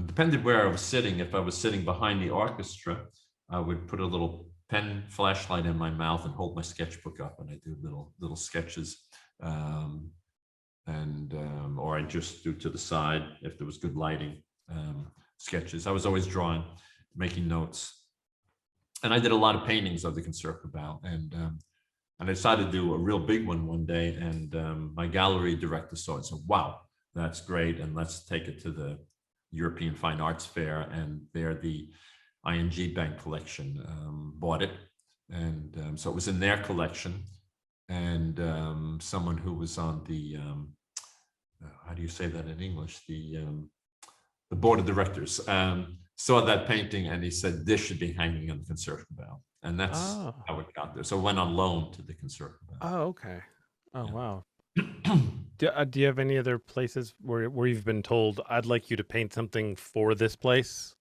depended where I was sitting. If I was sitting behind the orchestra, I would put a little pen flashlight in my mouth and hold my sketchbook up, and I do little sketches, or I just do to the side if there was good lighting. Sketches. I was always drawing, making notes, and I did a lot of paintings of the Concertgebouw, and I decided to do a real big one day, and my gallery director saw it and said, "Wow, that's great, and let's take it to the European Fine Arts Fair." And there, the ING Bank collection bought it, and so it was in their collection, and someone who was on the how do you say that in English, the board of directors saw that painting, and he said this should be hanging in the Concertgebouw, and that's how it got there. So it went on loan to the Concertgebouw. Oh, okay. Oh, wow. Do you have any other places where you've been told, I'd like you to paint something for this place?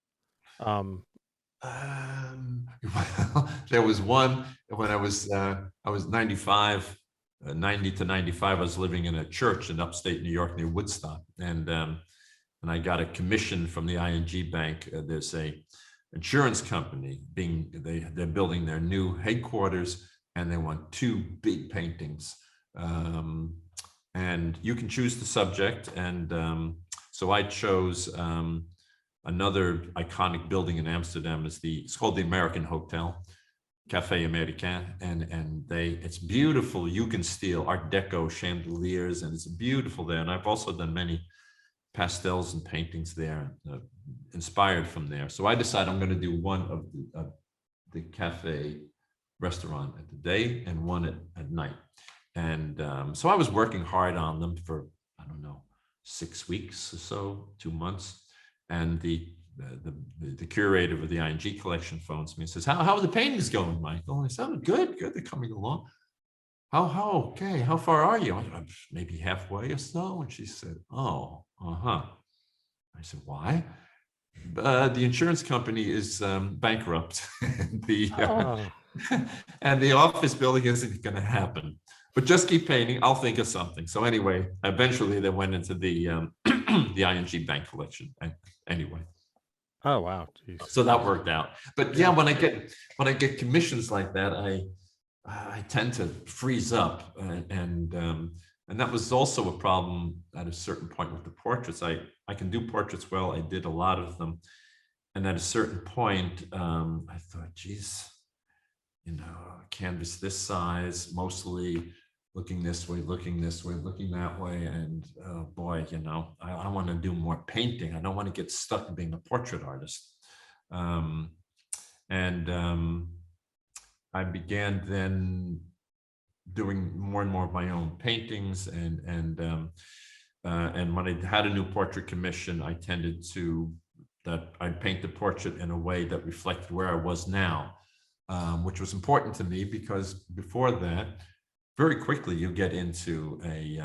Well, there was one when I was 95, 90 to 95. I was living in a church in upstate New York near Woodstock, and I got a commission from the ING Bank. There's a insurance company they're building their new headquarters, and they want 2 big paintings, and you can choose the subject. And so I chose another iconic building in Amsterdam. It's called the American Hotel, Café Américain, and it's beautiful. Jugendstil, Art Deco chandeliers, and it's beautiful there. And I've also done many pastels and paintings there, inspired from there. So I decided I'm going to do one of the Café restaurant at the day and one at night. And so I was working hard on them for, I don't know, 6 weeks or so, 2 months. And the curator of the ING collection phones me and says, how are the paintings going, Michael? And I said, oh, good, they're coming along. Okay, how far are you? I'm maybe halfway or so. And she said, oh, I said, why? The insurance company is bankrupt. And the office building isn't going to happen. But just keep painting. I'll think of something. So anyway, eventually they went into the the ING bank collection. Anyway. Oh wow. Jeez. So that worked out. But yeah, when I get commissions like that, I tend to freeze up, and that was also a problem at a certain point with the portraits. I can do portraits well. I did a lot of them, and at a certain point, I thought, geez, a canvas this size, mostly looking this way, looking this way, looking that way, and oh boy, I want to do more painting. I don't want to get stuck being a portrait artist, I began then doing more and more of my own paintings, and when I had a new portrait commission, I tended to I'd paint the portrait in a way that reflected where I was now, which was important to me because before that, very quickly you get into a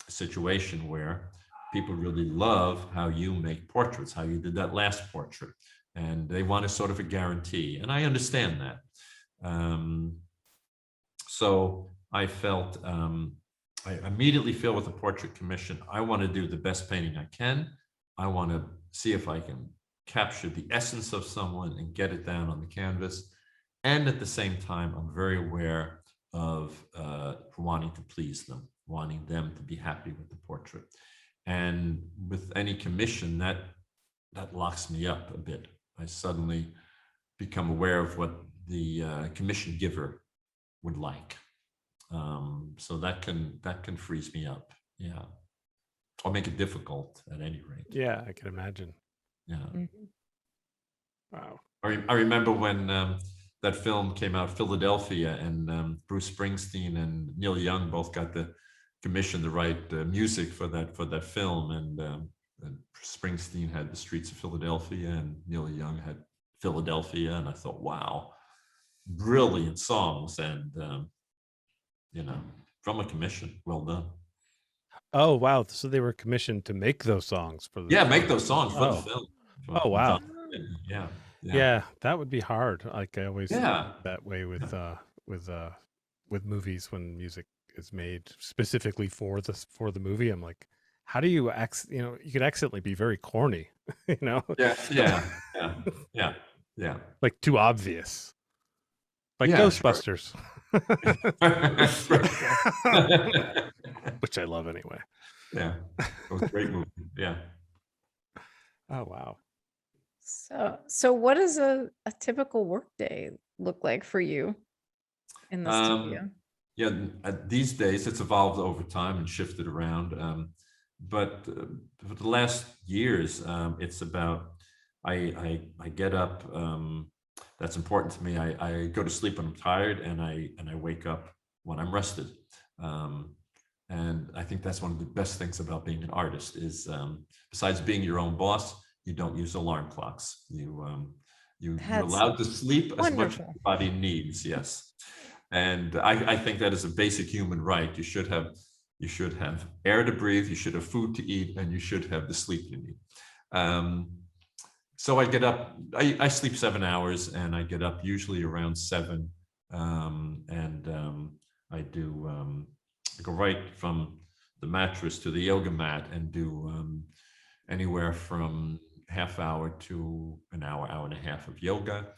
situation where people really love how you make portraits, how you did that last portrait, and they want a sort of a guarantee, and I understand that. So I felt, I immediately feel with a portrait commission, I want to do the best painting I can. I want to see if I can capture the essence of someone and get it down on the canvas. And at the same time, I'm very aware of wanting to please them, wanting them to be happy with the portrait. And with any commission, that locks me up a bit. I suddenly become aware of what the commission giver would like. So that can freeze me up. Yeah. Or make it difficult at any rate. Yeah, I can imagine. Yeah. Mm-hmm. Wow. I remember when that film came out, Philadelphia, and Bruce Springsteen and Neil Young both got the commission to write music for that film, and Springsteen had The Streets of Philadelphia and Neil Young had Philadelphia, and I thought, wow, brilliant songs, and from a commission, well done. Oh wow! So they were commissioned to make those songs for the make those songs for the film. Oh wow! Yeah, that would be hard. Like I always that way with movies when music is made specifically for the movie. I'm like, how do you you could accidentally be very corny, Yeah. Like too obvious. Like Ghostbusters. Sure. Which I love anyway. Yeah. It was a great movie. Yeah. Oh wow. So what does a typical workday look like for you in the studio? Yeah, these days it's evolved over time and shifted around. But for the last years, it's about I get up. That's important to me. I go to sleep when I'm tired, and I wake up when I'm rested. And I think that's one of the best things about being an artist is, besides being your own boss, you don't use alarm clocks. You're allowed to sleep as much as your body needs. Yes, and I think that is a basic human right. You should have air to breathe. You should have food to eat, and you should have the sleep you need. So I get up. I sleep 7 hours, and I get up usually around 7, and I do. I go right from the mattress to the yoga mat and do anywhere from half hour to an hour, hour and a half of yoga.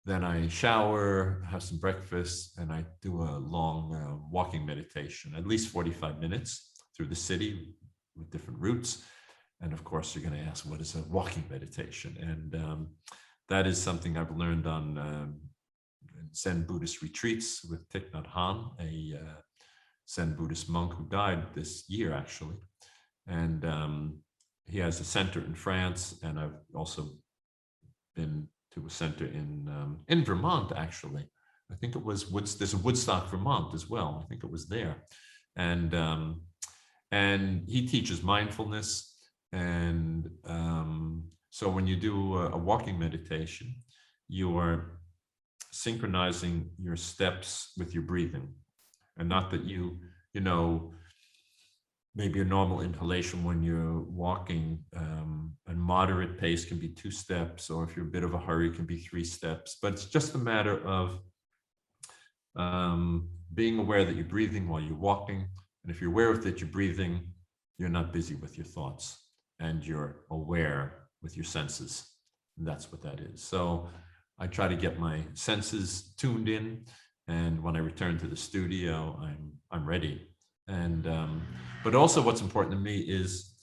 Then I shower, have some breakfast, and I do a long walking meditation, at least 45 minutes through the city with different routes. And of course, you're going to ask, what is a walking meditation? And that is something I've learned on Zen Buddhist retreats with Thich Nhat Hanh, a Zen Buddhist monk who died this year, actually. And he has a center in France, and I've also been to a center in Vermont, actually, I think it was there's a Woodstock, Vermont as well. I think it was there. And he teaches mindfulness. And so when you do a walking meditation, you are synchronizing your steps with your breathing. And not that you know, maybe a normal inhalation when you're walking, a moderate pace can be 2 steps, or if you're a bit of a hurry, it can be 3 steps. But it's just a matter of being aware that you're breathing while you're walking. And if you're aware that you're breathing, you're not busy with your thoughts, and you're aware with your senses. And that's what that is. So I try to get my senses tuned in, and when I return to the studio, I'm ready. And but also what's important to me is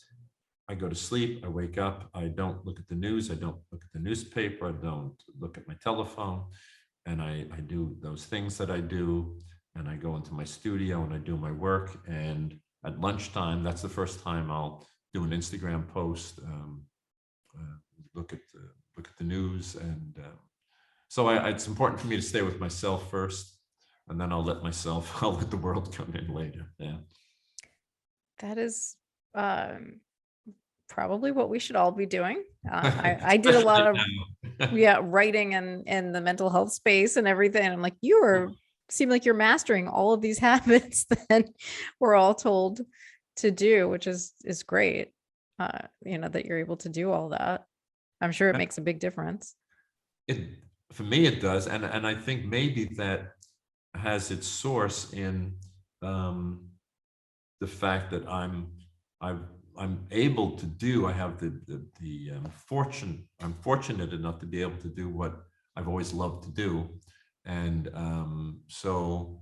I go to sleep, I wake up, I don't look at the news, I don't look at the newspaper, I don't look at my telephone, and I do those things that I do, and I go into my studio and I do my work. And at lunchtime, that's the first time I'll do an Instagram post, look at the news, and so it's important for me to stay with myself first, and then I'll let the world come in later. Yeah. That is probably what we should all be doing. I did a lot of writing and in the mental health space and everything. I'm like, seem like you're mastering all of these habits that we're all told to do, which is great. That you're able to do all that. I'm sure it makes a big difference. For me, it does, and I think maybe that has its source in the fact that I'm able to do. I have the fortune. I'm fortunate enough to be able to do what I've always loved to do, and so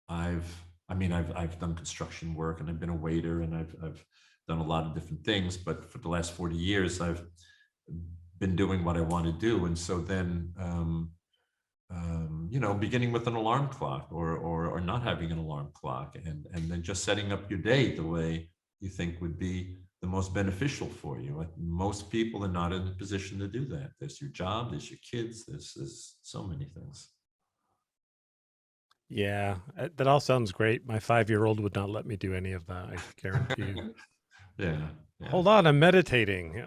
I've done construction work, and I've been a waiter, and I've done a lot of different things. But for the last 40 years, I've been doing what I want to do, and so then beginning with an alarm clock, or not having an alarm clock, and then just setting up your day the way you think would be the most beneficial for you. Like, most people are not in a position to do that. There's your job, there's your kids, there's so many things. Yeah, that all sounds great. My 5-year-old would not let me do any of that, I guarantee you. Yeah. Hold on, I'm meditating.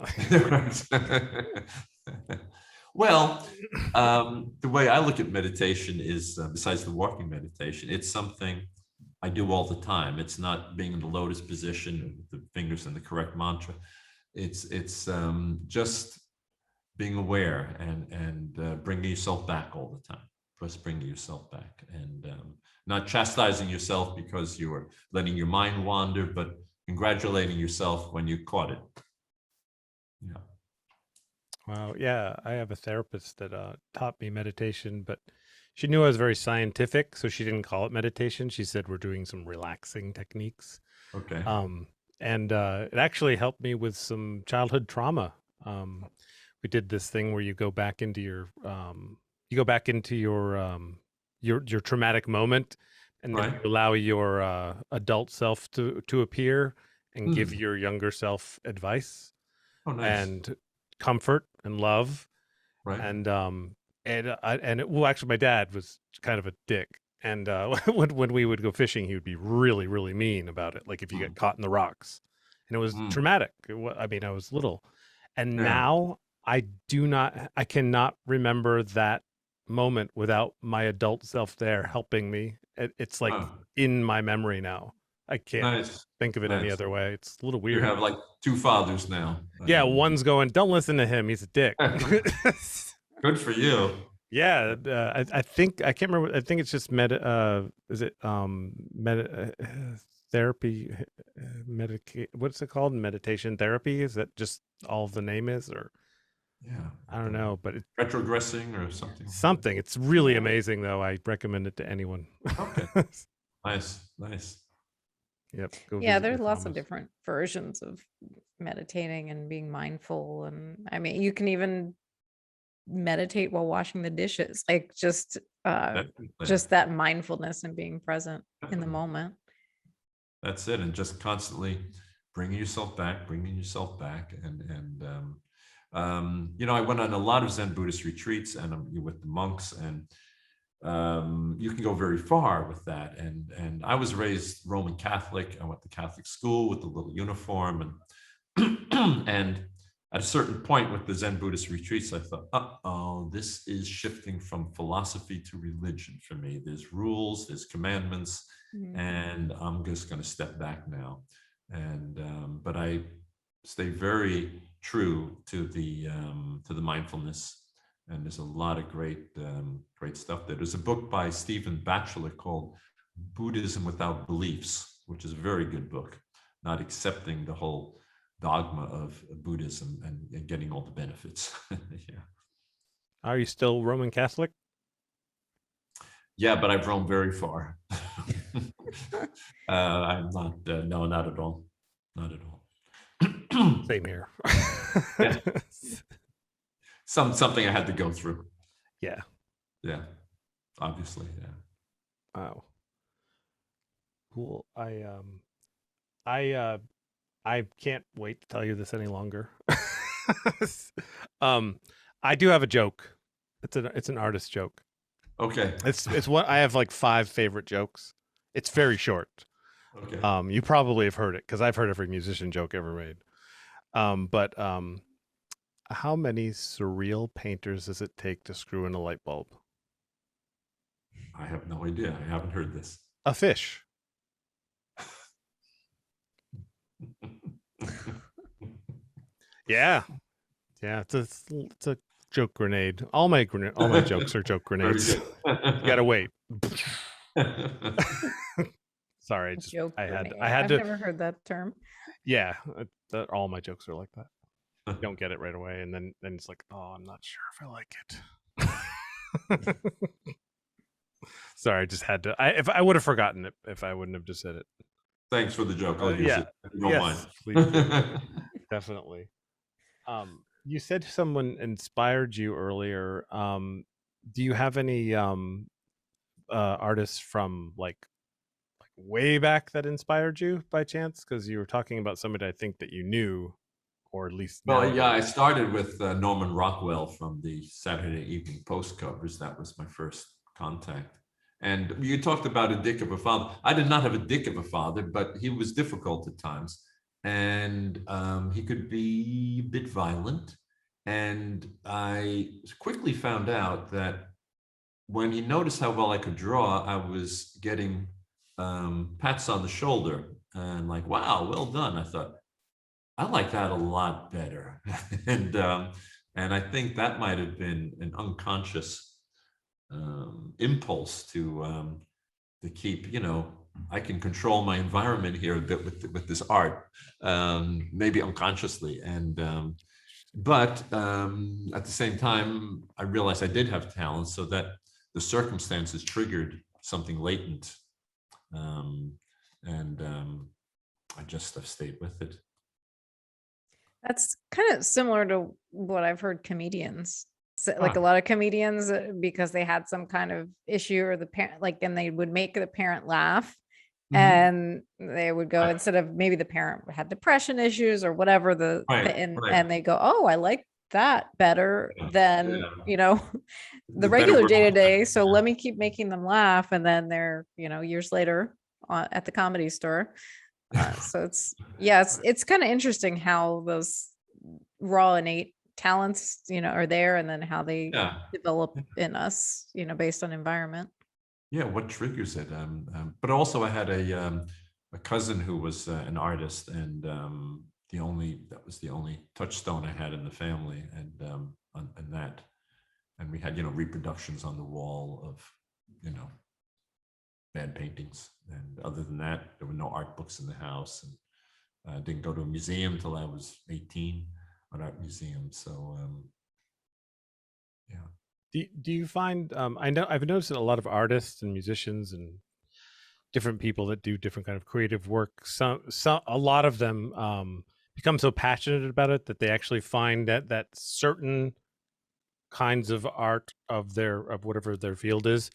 Well, the way I look at meditation is, besides the walking meditation, it's something I do all the time. It's not being in the lotus position with the fingers in the correct mantra. It's just being aware and bringing yourself back all the time. Just bringing yourself back, and not chastising yourself because you are letting your mind wander, but congratulating yourself when you caught it. Yeah. Wow. Yeah, I have a therapist that taught me meditation, but she knew I was very scientific, so she didn't call it meditation. She said we're doing some relaxing techniques. Okay. And it actually helped me with some childhood trauma. We did this thing where you go back into your your traumatic moment, and then Right. you allow your adult self to appear and give your younger self advice. Oh, nice. And comfort and love. Right. And actually my dad was kind of a dick, and when we would go fishing, he would be really, really mean about it, like if you get caught in the rocks, and it was traumatic. I was little, and now I cannot remember that moment without my adult self there helping me. It's like in my memory now. I can't think of it any other way. It's a little weird. You have like 2 fathers now. Yeah, one's going, don't listen to him, he's a dick. Good for you. Yeah, I think, I can't remember. I think it's just therapy, what's it called? Meditation therapy? Is that just all the name is, or? Yeah, I don't know, but it's retrogressing or something. Something. It's really amazing, though. I recommend it to anyone. Okay. Nice. Yep. Yeah, there's lots of different versions of meditating and being mindful, and I mean, you can even meditate while washing the dishes, like just that mindfulness and being present in the moment. That's it, and just constantly bringing yourself back, and I went on a lot of Zen Buddhist retreats, and I'm with the monks, and you can go very far with that. And I was raised Roman Catholic. I went to Catholic school with the little uniform, and and at a certain point with the Zen Buddhist retreats, I thought, oh, this is shifting from philosophy to religion for me. There's rules, there's commandments, and I'm just going to step back now. And but I stay very true to the mindfulness, and there's a lot of great stuff there. There's a book by Stephen Batchelor called Buddhism Without Beliefs, which is a very good book, not accepting the whole dogma of Buddhism and getting all the benefits. Yeah. Are you still Roman Catholic? Yeah, but I've roamed very far. I'm not, no, not at all. Not at all. Same here. Yeah. Something I had to go through. Yeah. Yeah. Obviously. Yeah. Wow. Cool. I can't wait to tell you this any longer. I do have a joke. It's an artist joke. Okay. It's what I have like 5 favorite jokes. It's very short. Okay. You probably have heard it because I've heard every musician joke ever made. But how many surreal painters does it take to screw in a light bulb? I have no idea. I haven't heard this. A fish. Yeah. It's a joke grenade. All my jokes are joke grenades. You gotta wait. Sorry, I've never heard that term. Yeah, all my jokes are like that. You don't get it right away, and then it's like, oh, I'm not sure if I like it. Sorry, I just had to. If I would have forgotten it if I wouldn't have just said it. Thanks for the joke. I'll use it. Don't mind. Please do. Definitely. You said someone inspired you earlier. Do you have any artists from like way back that inspired you by chance? Because you were talking about somebody I think that you knew, or at least. Well, yeah, I started with Norman Rockwell from the Saturday Evening Post covers. That was my first contact. And you talked about a dick of a father. I did not have a dick of a father, but he was difficult at times. And he could be a bit violent. And I quickly found out that when he noticed how well I could draw, I was getting pats on the shoulder and like, wow, well done. I thought, I like that a lot better. And I think that might have been an unconscious impulse to keep, I can control my environment here a bit with this art, maybe unconsciously. And but at the same time, I realized I did have talent, so that the circumstances triggered something latent, and I just have stayed with it. That's kind of similar to what I've heard comedians. So, like a lot of comedians, because they had some kind of issue or the parent, like, and they would make the parent laugh, and they would go, instead of maybe the parent had depression issues or whatever, and they go, oh, I like that better than the regular day-to-day, so let me keep making them laugh. And then they're years later at the Comedy Store. So it's kind of interesting how those raw innate talents are there, and then how they develop in us based on environment. What triggers it? But also I had a cousin who was an artist, and that was the only touchstone I had in the family, and we had reproductions on the wall of bad paintings, and other than that, there were no art books in the house, and I didn't go to a museum until I was 18, an art museum. So do you find I've noticed that a lot of artists and musicians and different people that do different kind of creative work, a lot of them become so passionate about it that they actually find that certain kinds of art of whatever their field is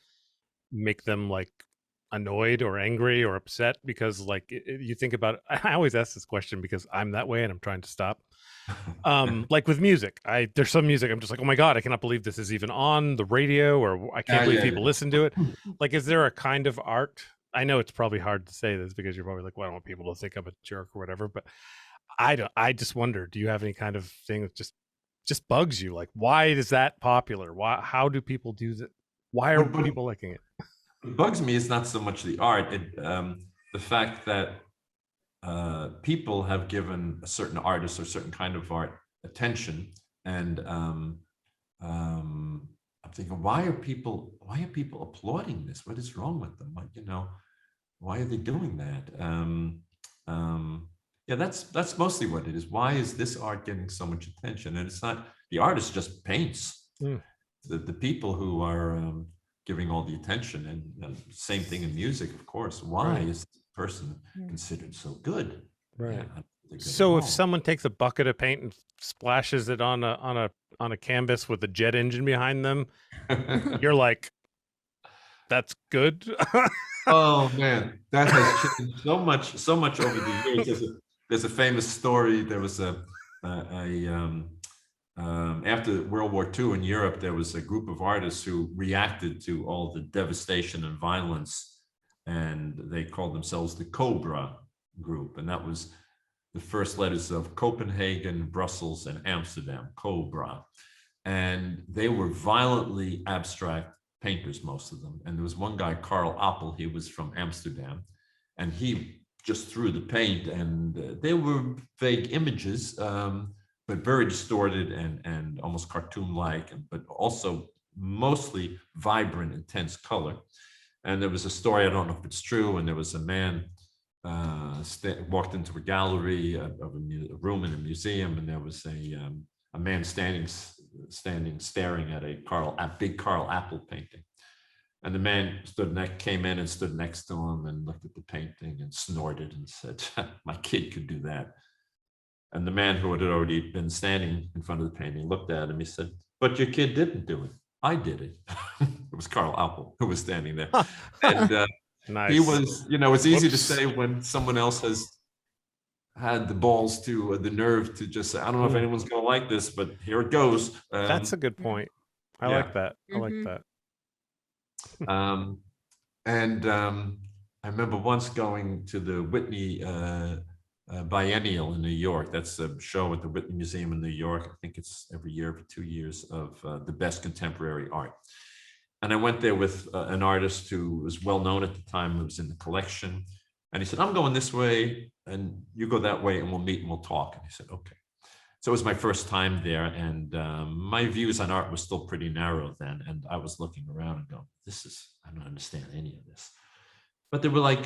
make them like annoyed or angry or upset because like you think about it. I always ask this question because I'm that way and I'm trying to stop. Like with music, there's some music I'm just like, oh my god, I cannot believe this is even on the radio, or I can't believe people listen to it. Like, is there a kind of art? I know it's probably hard to say this because you're probably like, well, I don't want people to think I'm a jerk or whatever, but I just wonder, do you have any kind of thing that just bugs you? Like, why is that popular? How do people do that? Why are people liking it? What bugs me is not so much the art, the fact that people have given a certain artist or certain kind of art attention, and I'm thinking, why are people applauding this? What is wrong with them? Like, why are they doing that? Yeah, that's mostly what it is. Why is this art getting so much attention? And it's not the artist just paints. The people who are giving all the attention, and same thing in music, of course. Why is this person considered so good? Right. Yeah, so if someone takes a bucket of paint and splashes it on a canvas with a jet engine behind them, you're like, that's good. Oh man, that has changed so much over the years. There's a famous story. There was after World War II in Europe, there was a group of artists who reacted to all the devastation and violence, and they called themselves the Cobra group. And that was the first letters of Copenhagen, Brussels, and Amsterdam, Cobra. And they were violently abstract painters, most of them. And there was one guy, Karl Appel, he was from Amsterdam, and he just threw the paint, and they were vague images, but very distorted and almost cartoon-like, but also mostly vibrant, intense color. And there was a story, I don't know if it's true, and there was a man walked into a gallery of a room in a museum, and there was a man staring at a big Karl Appel painting. And the man came in and stood next to him and looked at the painting and snorted and said, "My kid could do that." And the man who had already been standing in front of the painting looked at him. He said, "But your kid didn't do it. I did it." It was Karl Appel who was standing there. And nice. He was, it's easy to say when someone else has had the balls the nerve to just say, "I don't know if anyone's going to like this, but here it goes." That's a good point. I like that. I like that. I remember once going to the Whitney Biennial in New York. That's a show at the Whitney Museum in New York. I think it's every year for 2 years of the best contemporary art. And I went there with an artist who was well known at the time, who was in the collection. And he said, "I'm going this way and you go that way, and we'll meet and we'll talk." And I said, "Okay." So it was my first time there, and my views on art were still pretty narrow then. And I was looking around and going, I don't understand any of this. But there were like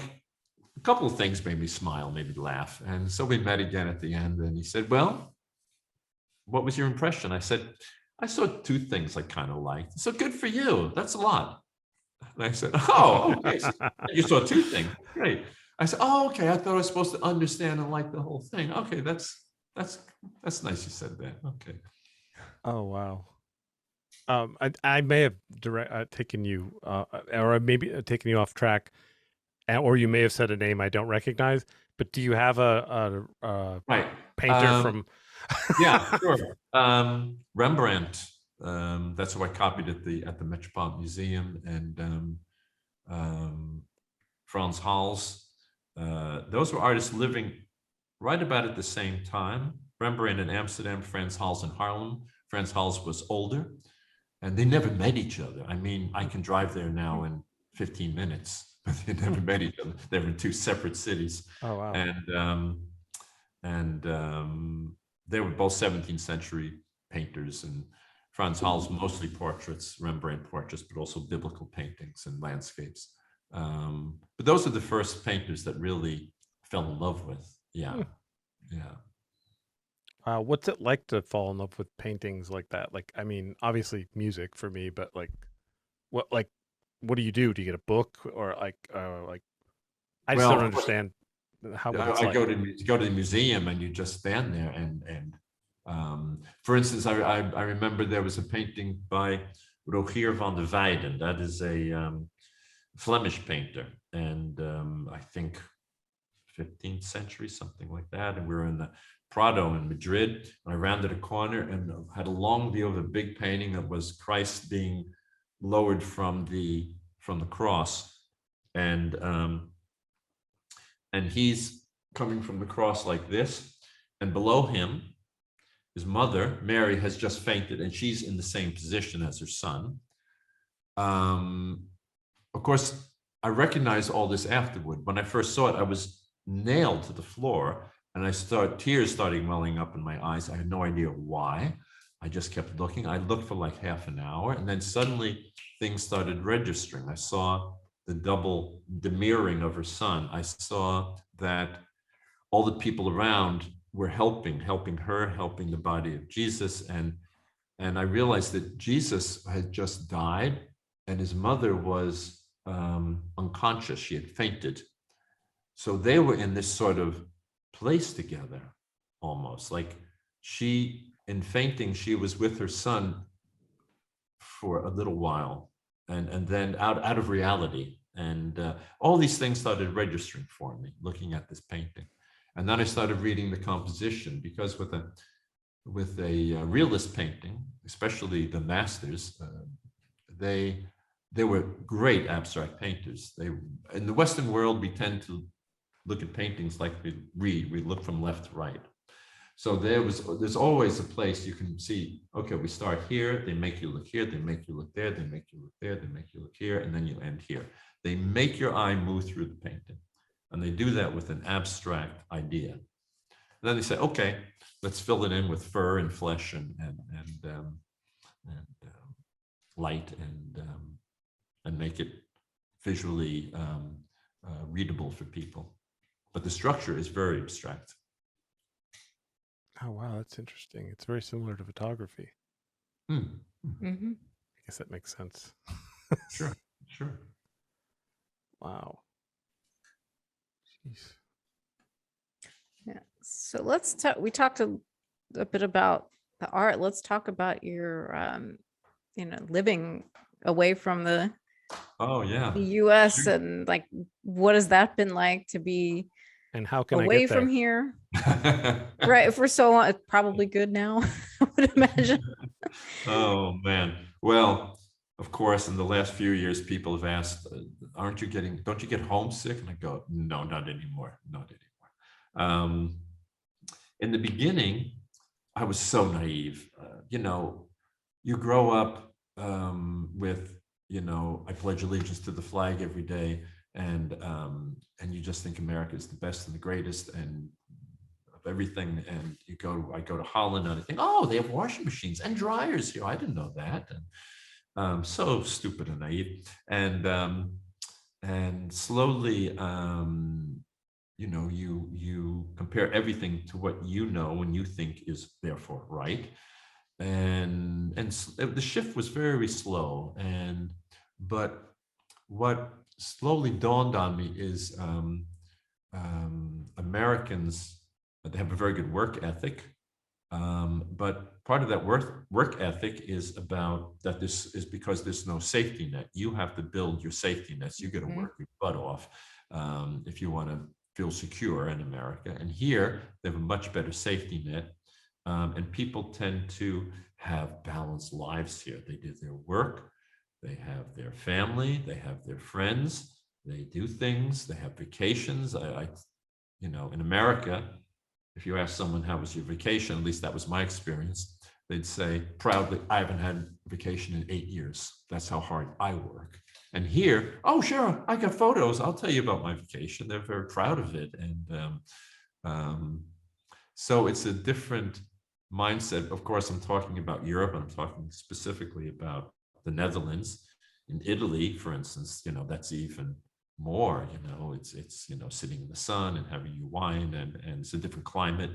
a couple of things made me smile, made me laugh. And so we met again at the end, and he said, "Well, what was your impression?" I said, "I saw 2 things I kind of liked." "So good for you. That's a lot." And I said, "Oh, okay. So you saw 2 things. Great." I said, "Oh, okay. I thought I was supposed to understand and like the whole thing. Okay, that's nice you said that." Okay. Oh, wow. I may have taken you, or maybe taken you off track, or you may have said a name I don't recognize. But do you have a painter from? Yeah, sure. Rembrandt. That's who I copied at the Metropolitan Museum, and Frans Hals. Those were artists living right about at the same time. Rembrandt in Amsterdam, Frans Hals in Haarlem. Frans Hals was older, and they never met each other. I mean, I can drive there now in 15 minutes, but they never met each other. They were in 2 separate cities. Oh, wow. And they were both 17th century painters, and Frans Hals mostly portraits, Rembrandt portraits, but also biblical paintings and landscapes. But those are the first painters that really fell in love with. Yeah. What's it like to fall in love with paintings like that? Like, I mean, obviously music for me, but what do you do? Do you get a book, or I just don't understand how it's like. Go to the museum and you just stand there and for instance, I remember there was a painting by Rogier van der Weyden. That is Flemish painter, and I think 15th century, something like that. And we were in the Prado in Madrid. And I rounded a corner and had a long view of a big painting that was Christ being lowered from the cross, and he's coming from the cross like this, and below him, his mother Mary has just fainted, and she's in the same position as her son. Of course, I recognized all this afterward. When I first saw it, I was nailed to the floor, and tears started welling up in my eyes. I had no idea why. I just kept looking. I looked for like half an hour, and then suddenly things started registering. I saw the mirroring of her son. I saw that all the people around were helping her, helping the body of Jesus. And I realized that Jesus had just died, and his mother was unconscious. She had fainted. So they were in this sort of place together, almost like in fainting, she was with her son for a little while, and then out of reality. And all these things started registering for me, looking at this painting. And then I started reading the composition, because with a realist painting, especially the masters, they were great abstract painters. In the Western world, we tend to look at paintings like we look from left to right. So there's always a place you can see, okay, we start here, they make you look here, they make you look there, they make you look there, they make you look here, and then you end here. They make your eye move through the painting. And they do that with an abstract idea. And then they say, okay, let's fill it in with fur and flesh and light, and make it visually readable for people. But the structure is very abstract. Oh, wow, that's interesting. It's very similar to photography. Mm-hmm. I guess that makes sense. Sure. Wow. Jeez. Yeah. So let's talk. We talked a bit about the art. Let's talk about your, living away from the U.S. Sure. and like, what has that been like to be And how can away I get there? from here? Right, for so long. It's probably good now, I would imagine. Oh man. Well, of course, in the last few years, people have asked, don't you get homesick? And I go, no, not anymore. In the beginning, I was so naive. You grow up with, I pledge allegiance to the flag every day, and you just think America is the best and the greatest and of everything. And I go to Holland, and I think, oh, they have washing machines and dryers here. I didn't know that. And so stupid and naive. And slowly, you compare everything to what you know and you think is therefore right. And the shift was very slow. But what slowly dawned on me is Americans, they have a very good work ethic. But part of that work ethic is about that this is because there's no safety net. You have to build your safety nets. You got to work your butt off if you want to feel secure in America. And here they have a much better safety net. And people tend to have balanced lives here. They do their work, they have their family, they have their friends, they do things, they have vacations. In America, if you ask someone, how was your vacation? At least that was my experience. They'd say proudly, I haven't had a vacation in 8 years. That's how hard I work. And here, oh, sure, I got photos. I'll tell you about my vacation. They're very proud of it. And so it's a different mindset. Of course, I'm talking about Europe. I'm talking specifically about the Netherlands. In Italy, for instance, that's even more, it's sitting in the sun and having your wine, and it's a different climate.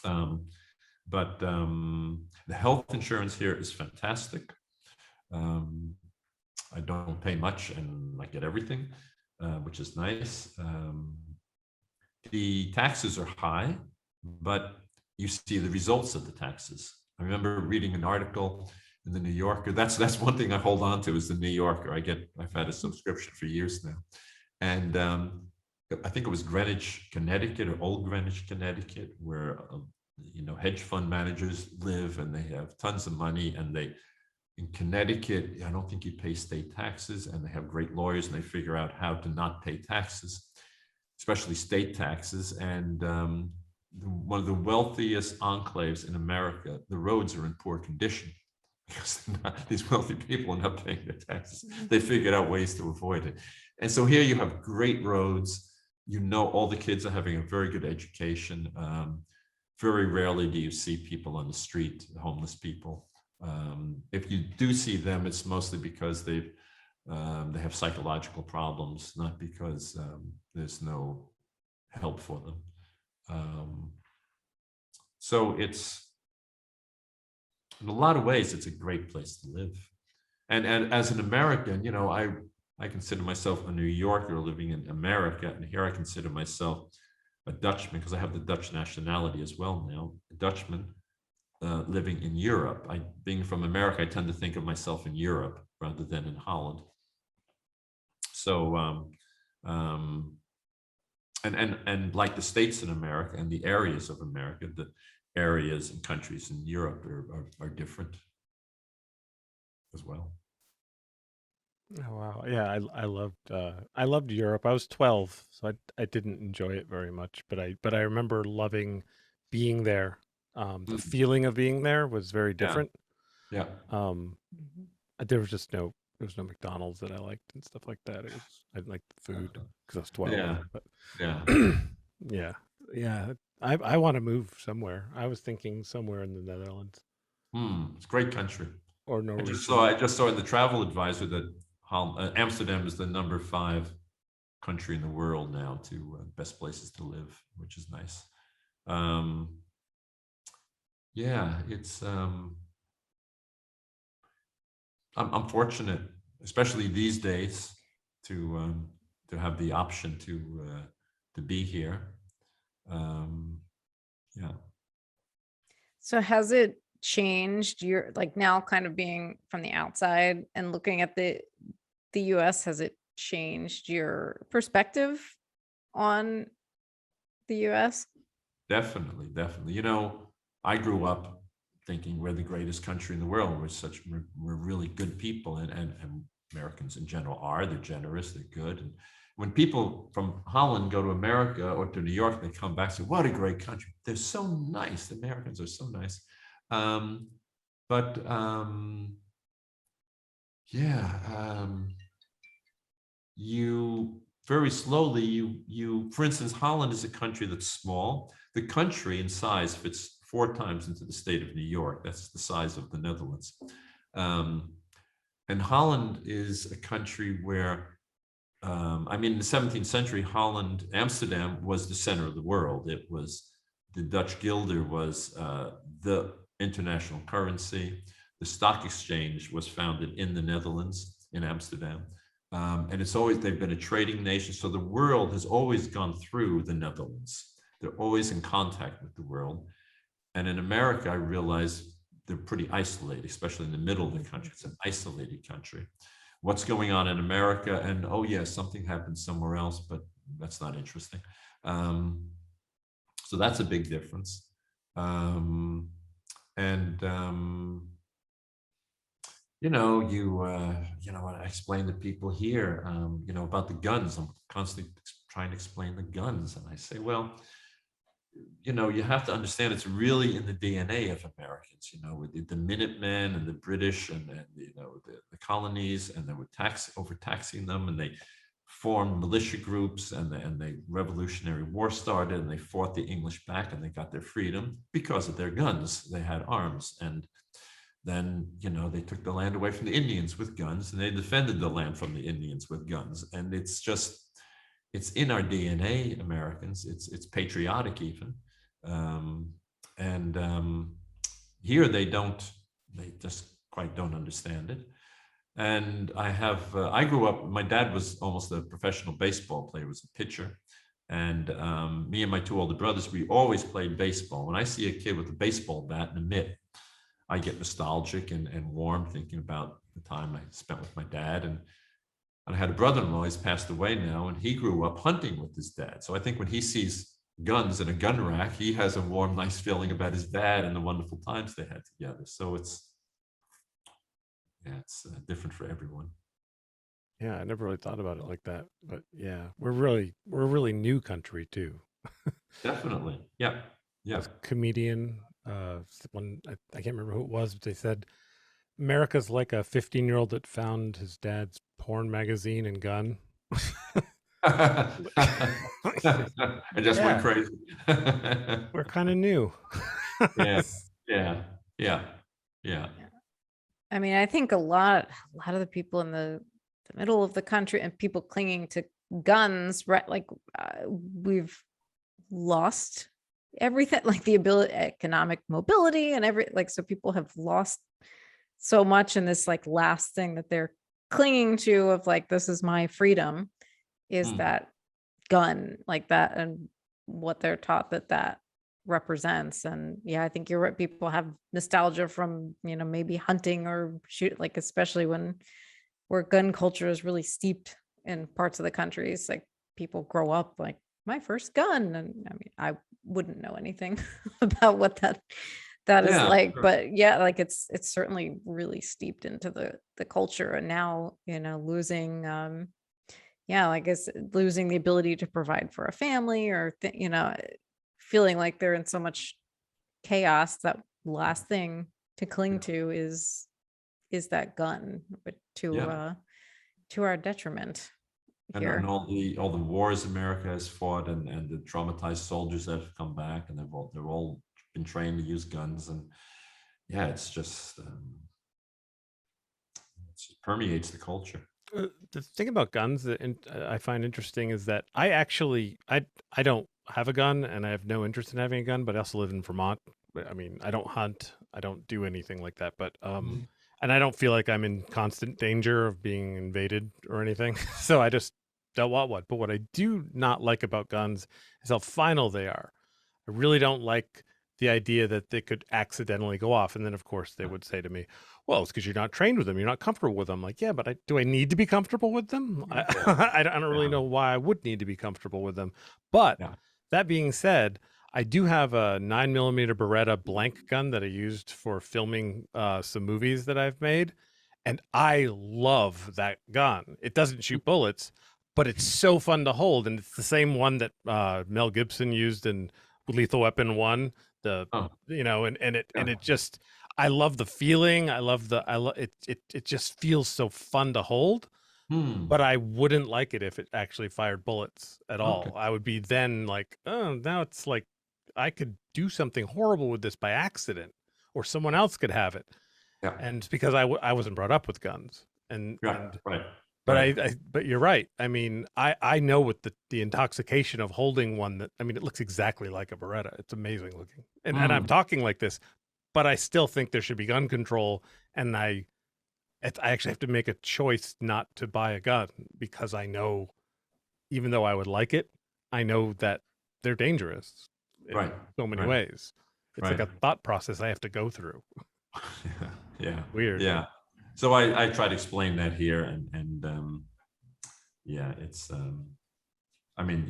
But the health insurance here is fantastic. I don't pay much and I get everything, which is nice. The taxes are high, but you see the results of the taxes. I remember reading an article in the New Yorker. That's one thing I hold on to is the New Yorker. I've had a subscription for years now, and I think it was Greenwich, Connecticut, or Old Greenwich, Connecticut, where hedge fund managers live, and they have tons of money, and in Connecticut, I don't think you pay state taxes, and they have great lawyers, and they figure out how to not pay taxes, especially state taxes. And one of the wealthiest enclaves in America, the roads are in poor condition because these wealthy people are not paying their taxes. They figured out ways to avoid it. And so here you have great roads. All the kids are having a very good education. Very rarely do you see people on the street, homeless people. If you do see them, it's mostly because they have psychological problems, not because there's no help for them. So it's, in a lot of ways, it's a great place to live. And as an American, I consider myself a New Yorker living in America, and here I consider myself a Dutchman because I have the Dutch nationality as well now, a Dutchman living in Europe. Being from America, I tend to think of myself in Europe rather than in Holland. So, and like the states in America and the areas of America, the areas and countries in Europe are different as well. Oh, wow. Yeah, I loved Europe. I was 12, so I didn't enjoy it very much, but I remember loving being there. The feeling of being there was very different. Yeah. There was no McDonald's that I liked and stuff like that. I liked the food because I was 12. Yeah. But Yeah. yeah. I want to move somewhere. I was thinking somewhere in the Netherlands. It's a great country. Or Norway. I just saw in the Travel Advisor that Amsterdam is the number 5 country in the world now to best places to live, which is nice. Yeah, it's I'm fortunate, especially these days, to have the option to be here. Yeah. So has it changed your, like, now kind of being from the outside and looking at the US, has it changed your perspective on the US? Definitely. I grew up thinking we're the greatest country in the world. We're really good people, and Americans in general they're generous, they're good. And when people from Holland go to America or to New York, they come back and say, what a great country. They're so nice. The Americans are so nice. You very slowly, for instance, Holland is a country that's small. The country in size fits 4 times into the state of New York. That's the size of the Netherlands. And Holland is a country where, in the 17th century, Amsterdam was the center of the world. It was, the Dutch guilder was the international currency. The stock exchange was founded in the Netherlands, in Amsterdam. And they've been a trading nation. So the world has always gone through the Netherlands. They're always in contact with the world. And in America, I realized they're pretty isolated, especially in the middle of the country. It's an isolated country. What's going on in America? And something happens somewhere else, but that's not interesting. So that's a big difference. When I explain to people here, about the guns, I'm constantly trying to explain the guns. And I say, well, you have to understand it's really in the DNA of Americans, with the Minutemen and the British and the colonies, and they were overtaxing them, and they formed militia groups, and the Revolutionary War started, and they fought the English back, and they got their freedom because of their guns. They had arms. And then, they took the land away from the Indians with guns, and they defended the land from the Indians with guns. And it's in our DNA, Americans. It's patriotic even. Here they just quite don't understand it. And I grew up, my dad was almost a professional baseball player, was a pitcher. And me and my 2 older brothers, we always played baseball. When I see a kid with a baseball bat and a mitt, I get nostalgic and warm thinking about the time I spent with my dad. And I had a brother-in-law, he's passed away now, and he grew up hunting with his dad. So I think when he sees guns in a gun rack, he has a warm, nice feeling about his dad and the wonderful times they had together. So it's different for everyone. Yeah, I never really thought about it like that, but yeah, we're a really new country too. Definitely. Yeah. Yeah. This comedian, one I can't remember who it was, but they said America's like a 15-year-old that found his dad's porn magazine and gun. I just went Yeah, crazy. we're kind of new. Yeah. Yeah. Yeah. Yeah. I mean, I think a lot of the people in the middle of the country and people clinging to guns, right? Like we've lost everything, like the ability, economic mobility, and so people have lost so much, and this like last thing that they're clinging to of like, this is my freedom, is that gun, like that, and what they're taught that represents. And yeah, I think you're right, people have nostalgia from, maybe hunting or shoot, like especially where gun culture is really steeped in parts of the country. It's like people grow up like, my first gun, and I mean, I wouldn't know anything about what that is like, sure. but yeah, like it's certainly really steeped into the culture. And now, losing like it's losing the ability to provide for a family, or feeling like they're in so much chaos, that last thing to cling to is that gun, but to our detriment And here. all the wars America has fought, and the traumatized soldiers that have come back, and they've all been trained to use guns. And yeah, it's just it permeates the culture. The thing about guns that I find interesting is that I don't have a gun, and I have no interest in having a gun, but I also live in Vermont. I mean, I don't hunt, I don't do anything like that, but and I don't feel like I'm in constant danger of being invaded or anything. So I just don't want one. But what I do not like about guns is how final they are. I really don't like the idea that they could accidentally go off. And then, of course, they would say to me, well, it's because you're not trained with them. You're not comfortable with them. Like, yeah, but do I need to be comfortable with them? I don't really know why I would need to be comfortable with them. But that being said, I do have a 9mm Beretta blank gun that I used for filming some movies that I've made. And I love that gun. It doesn't shoot bullets, but it's so fun to hold. And it's the same one that Mel Gibson used in Lethal Weapon 1. And it just, I love the feeling. I love it. It just feels so fun to hold. But I wouldn't like it if it actually fired bullets at all. Okay. I would be then like, oh, now it's like I could do something horrible with this by accident, or someone else could have it. Yeah. And because I wasn't brought up with guns, and Right. but you're right. I mean, I know with the intoxication of holding one that, I mean, it looks exactly like a Beretta. It's amazing looking. And I'm talking like this, but I still think there should be gun control. And I actually have to make a choice not to buy a gun, because I know, even though I would like it, I know that they're dangerous in so many ways. It's like a thought process I have to go through. Yeah. Weird. Yeah. So I try to explain that here, and it's I mean,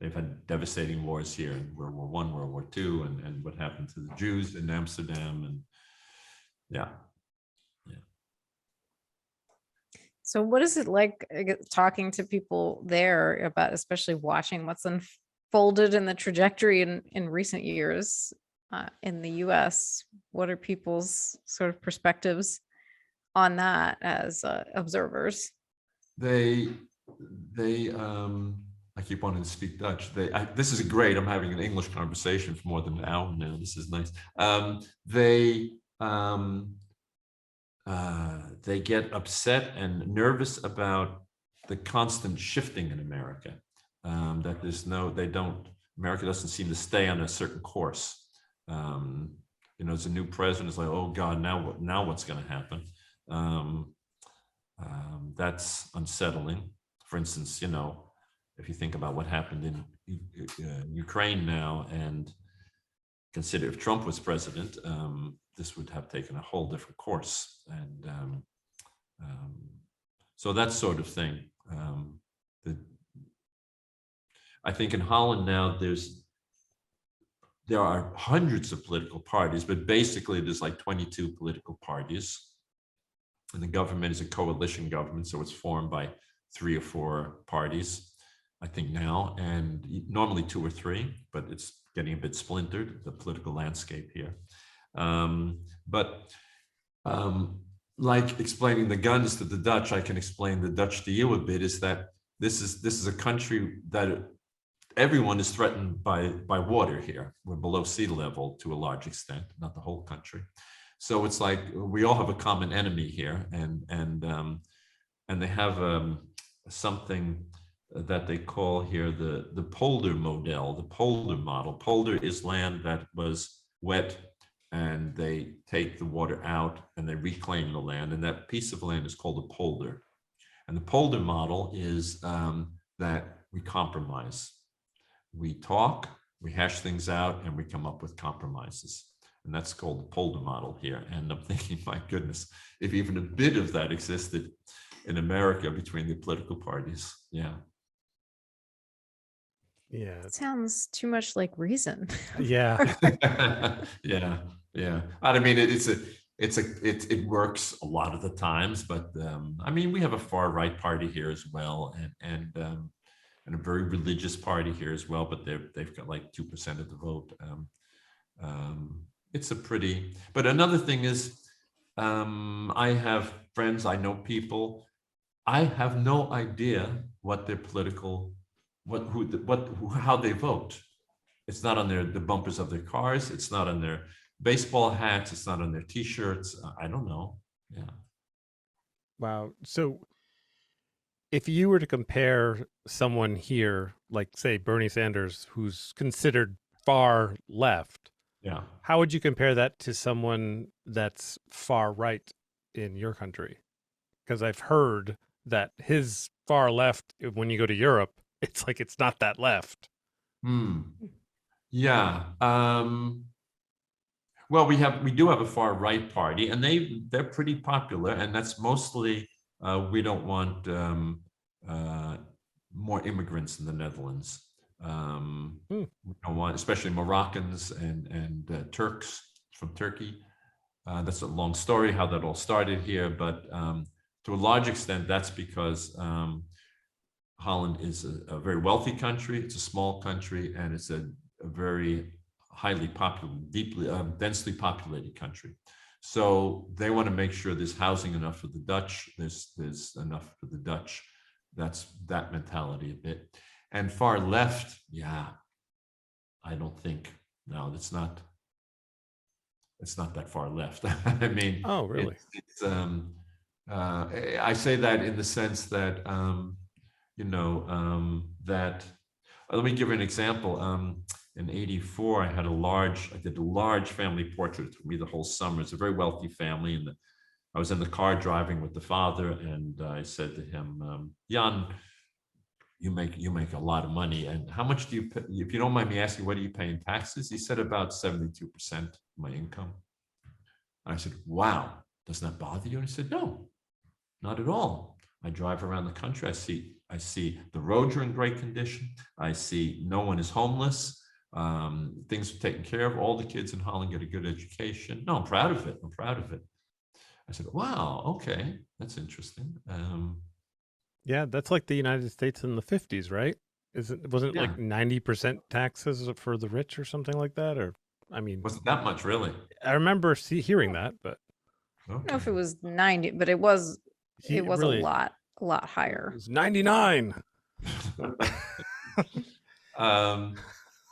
they've had devastating wars here in World War I, World War II, and what happened to the Jews in Amsterdam, and yeah. So what is it like talking to people there about, especially watching what's unfolded in the trajectory in recent years in the US? What are people's sort of perspectives on that as observers? I keep wanting to speak Dutch. This is great. I'm having an English conversation for more than an hour now. This is nice. They get upset and nervous about the constant shifting in America. That America doesn't seem to stay on a certain course. There's a new president. It's like, oh God, now what's going to happen? That's unsettling. For instance, if you think about what happened in Ukraine now, and consider if Trump was president, this would have taken a whole different course. And so that sort of thing. I think in Holland now there are hundreds of political parties, but basically there's like 22 political parties. And the government is a coalition government, so it's formed by 3 or 4 parties, I think now, and normally 2 or 3, but it's getting a bit splintered, the political landscape here. Like explaining the guns to the Dutch, I can explain the Dutch to you a bit, is that this is a country that everyone is threatened by water here. We're below sea level to a large extent, not the whole country. So it's like we all have a common enemy here, and they have something that they call here the polder model, the polder model. Polder is land that was wet, and they take the water out and they reclaim the land, and that piece of land is called a polder. And the polder model is that we compromise. We talk, we hash things out, and we come up with compromises. And that's called the polder model here. And I'm thinking, my goodness, if even a bit of that existed in America between the political parties. Yeah. Yeah. It sounds too much like reason. Yeah. Yeah. I mean, it works a lot of the times, but I mean, we have a far right party here as well, and a very religious party here as well, but they've got like 2% of the vote. It's a pretty, but another thing is, I have friends, I know people, I have no idea what their political, how they vote. It's not on the bumpers of their cars. It's not on their baseball hats. It's not on their t-shirts. I don't know. Yeah. Wow. So if you were to compare someone here, like say Bernie Sanders, who's considered far left, yeah, how would you compare that to someone that's far right in your country? Because I've heard that his far left, when you go to Europe, it's like it's not that left. Yeah. Well, we do have a far right party, and they're pretty popular, and that's mostly we don't want more immigrants in the Netherlands. We don't want, especially Moroccans and Turks from Turkey. That's a long story how that all started here, but to a large extent, that's because Holland is a very wealthy country. It's a small country, and it's a very highly densely populated country. So they want to make sure there's housing enough for the Dutch. There's enough for the Dutch. That's that mentality a bit. And far left, yeah, I don't think, no, it's not that far left. I mean, oh, really? I say that in the sense that, that, let me give you an example. In '84, I did a large family portrait. It took me the whole summer. It's a very wealthy family. And I was in the car driving with the father, and I said to him, Jan, you make a lot of money. And how much do you pay? If you don't mind me asking, what do you pay in taxes? He said about 72% of my income. I said, wow, doesn't that bother you? And he said, no, not at all. I drive around the country. I see the roads are in great condition. I see no one is homeless. Things are taken care of. All the kids in Holland get a good education. No, I'm proud of it. I said, wow, okay, that's interesting. Yeah, that's like the United States in the 50s, right? Wasn't it like 90% taxes for the rich or something like that? Or, I mean, wasn't that much, really? I remember hearing that, but I don't know if it was 90, but it was really, a lot higher. It was 99.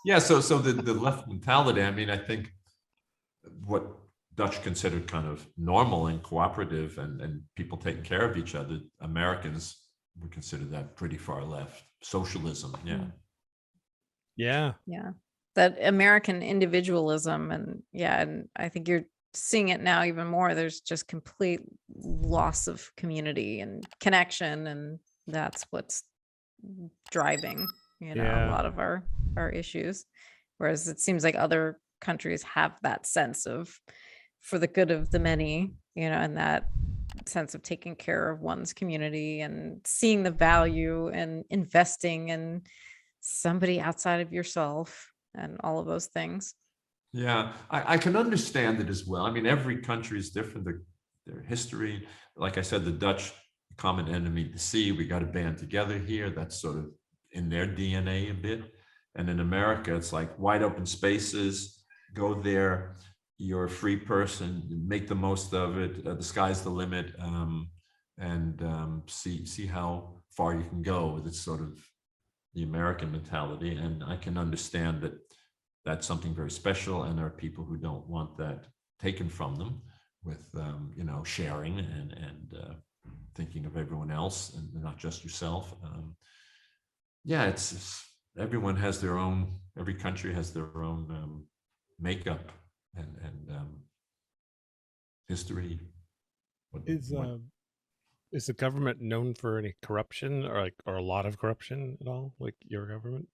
Yeah, so the left mentality, I mean, I think what Dutch considered kind of normal and cooperative and people taking care of each other, Americans would consider that pretty far left. Socialism, Yeah. That American individualism, and I think you're seeing it now even more. There's just complete loss of community and connection, and that's what's driving a lot of our issues. Whereas it seems like other countries have that sense of for the good of the many, and that sense of taking care of one's community and seeing the value and investing in somebody outside of yourself and all of those things. Yeah, I can understand it as well. I mean, every country is different. Their history, like I said, the Dutch, common enemy, the sea. We got to band together here. That's sort of in their DNA a bit. And in America, it's like wide open spaces. Go there. You're a free person. Make the most of it. The sky's the limit. And see how far you can go with this sort of the American mentality. And I can understand that that's something very special, and there are people who don't want that taken from them with sharing and thinking of everyone else and not just yourself. It's everyone has their own, every country has their own makeup and history. Is the government known for any corruption or a lot of corruption at all, like your government?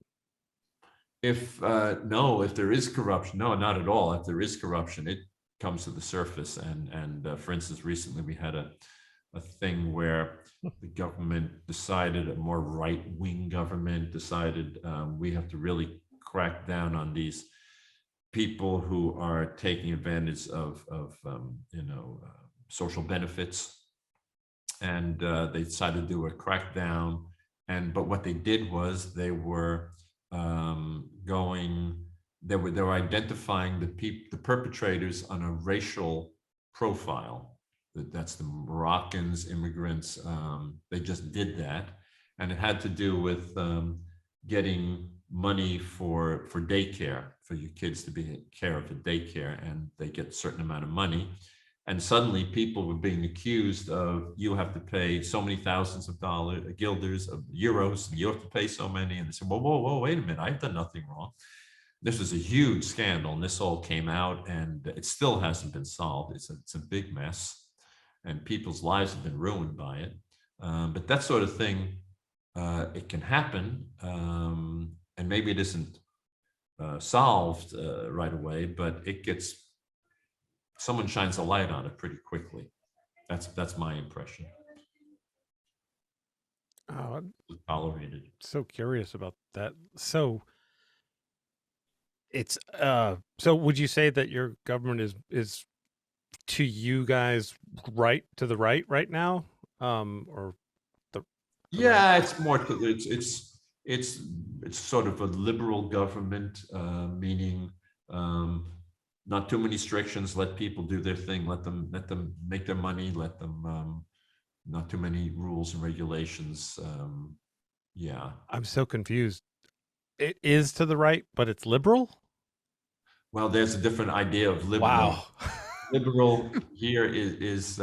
If there is corruption, no, not at all. If there is corruption, it comes to the surface. And for instance, recently we had a thing where the government decided, a more right-wing government decided, we have to really crack down on these people who are taking advantage of social benefits. And they decided to do a crackdown. But what they did was they were they were identifying the perpetrators on a racial profile. That's the Moroccans, immigrants. They just did that, and it had to do with getting money for daycare, for your kids to be care of at daycare, and they get a certain amount of money. And suddenly people were being accused of, you have to pay so many thousands of guilders, of euros, and you have to pay so many. And they said, whoa, wait a minute, I've done nothing wrong. This was a huge scandal, and this all came out, and it still hasn't been solved. It's a big mess, and people's lives have been ruined by it. But that sort of thing, it can happen, and maybe it isn't solved right away, but someone shines a light on it pretty quickly. That's my impression. Oh, I'm tolerated. so curious about that. So it's so would you say that your government is to you guys to the right now, or the yeah right? It's more it's sort of a liberal government, meaning not too many restrictions, let people do their thing, let them make their money, let them not too many rules and regulations. I'm so confused. It is to the right, but it's liberal? Well, there's a different idea of liberal. Wow. Liberal here is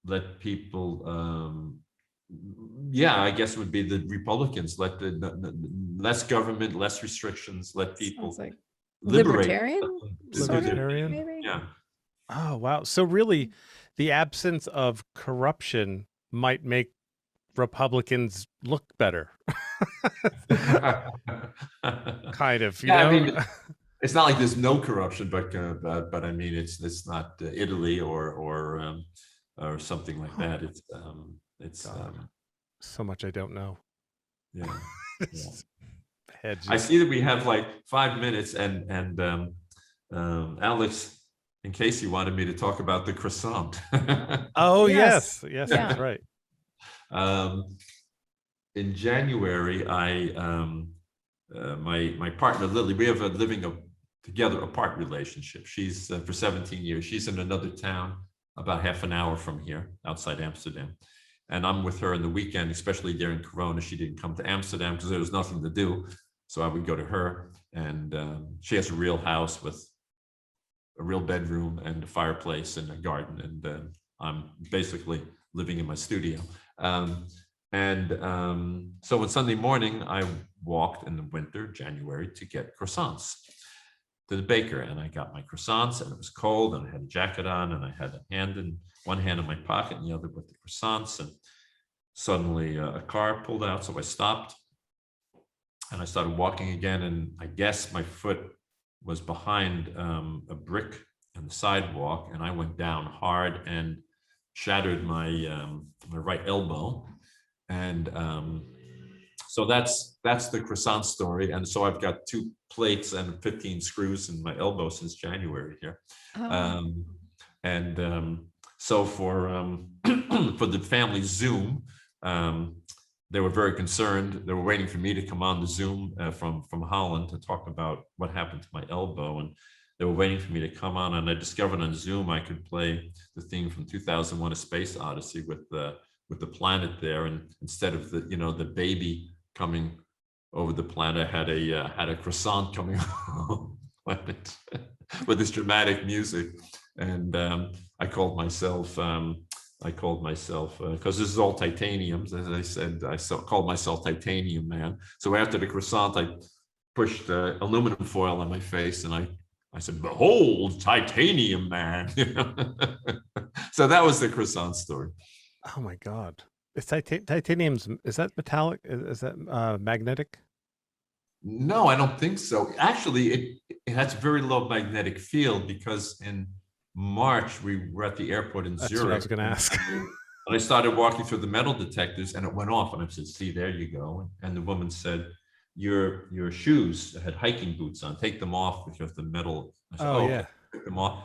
let people I guess it would be the Republicans, let the less government, less restrictions, let people Sounds like liberate. Libertarian? Maybe? Yeah. Oh, wow. So really the absence of corruption might make Republicans look better. Kind of, you know? I mean, it's not like there's no corruption, but I mean, it's not Italy or something like that. It's so much I don't know. Yeah. I see that we have like 5 minutes, and Alex, in case you wanted me to talk about the croissant. Oh Yes. yes, Yeah. that's right. In January, my partner Lily, we have a living together apart relationship. She's for 17 years. She's in another town about half an hour from here, outside Amsterdam. And I'm with her in the weekend, especially during Corona. She didn't come to Amsterdam because there was nothing to do. So I would go to her, and she has a real house with a real bedroom and a fireplace and a garden. And I'm basically living in my studio. So on Sunday morning, I walked in the winter, January, to get croissants to the baker, and I got my croissants, and it was cold, and I had a jacket on, and I had one hand in my pocket and the other with the croissants, and suddenly a car pulled out, so I stopped, and I started walking again, and I guess my foot was behind a brick on the sidewalk, and I went down hard and shattered my right elbow. And so that's the croissant story. And so I've got 2 plates and 15 screws in my elbow since January here. Oh. So for for the family Zoom, they were very concerned. They were waiting for me to come on the Zoom from Holland to talk about what happened to my elbow, and they were waiting for me to come on. And I discovered on Zoom I could play the theme from 2001: A Space Odyssey with the planet there, and instead of the baby coming over the planet, I had a croissant coming with this dramatic music. And I called myself because this is all titanium, as I said, called myself Titanium Man. So after the croissant, I pushed aluminum foil on my face, and I said, "Behold, Titanium Man." So that was the croissant story. Oh my God. Is titanium's, is that metallic? Is that magnetic? No, I don't think so. Actually, it has a very low magnetic field, because in March we were at the airport in That's Zurich. what I was going to ask. And I started walking through the metal detectors, and it went off. And I said, "See, there you go." And the woman said, your shoes had hiking boots on. Take them off because the metal." I said, Oh, yeah. Took them off.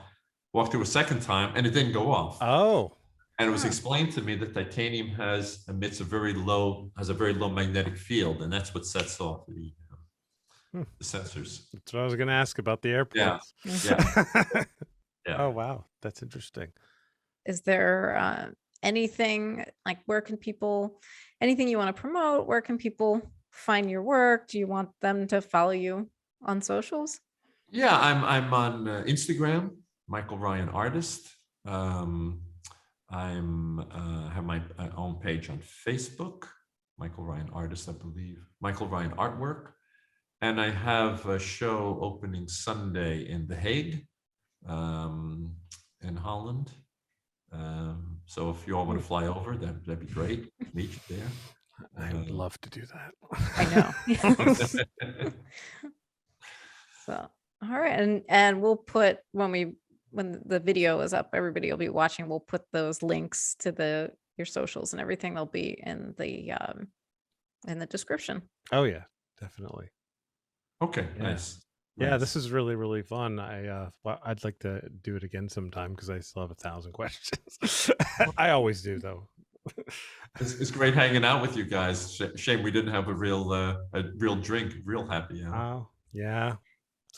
Walked through a second time, and it didn't go off. Oh. And it was explained to me that titanium emits a very low magnetic field, and that's what sets off the sensors. That's what I was going to ask about the airports. Yeah. Yeah. Oh, wow. That's interesting. Is there anything like anything you want to promote? Where can people find your work? Do you want them to follow you on socials? Yeah, I'm on Instagram, Michael Ryan Artist. Have my own page on Facebook, Michael Ryan Artist, I believe, Michael Ryan Artwork. And I have a show opening Sunday in The Hague, in Holland. So if you all want to fly over, that'd be great. Meet you there. I would love to do that. I know. So, all right. And we'll put, when the video is up, everybody will be watching, we'll put those links to your socials and everything. They'll be in the description. Oh yeah, definitely. Okay, Yeah. nice. Yeah, this is really, really fun. I'd like to do it again sometime because I still have 1,000 questions. I always do, though. It's great hanging out with you guys. Shame we didn't have a real drink, real happy hour. Oh, yeah.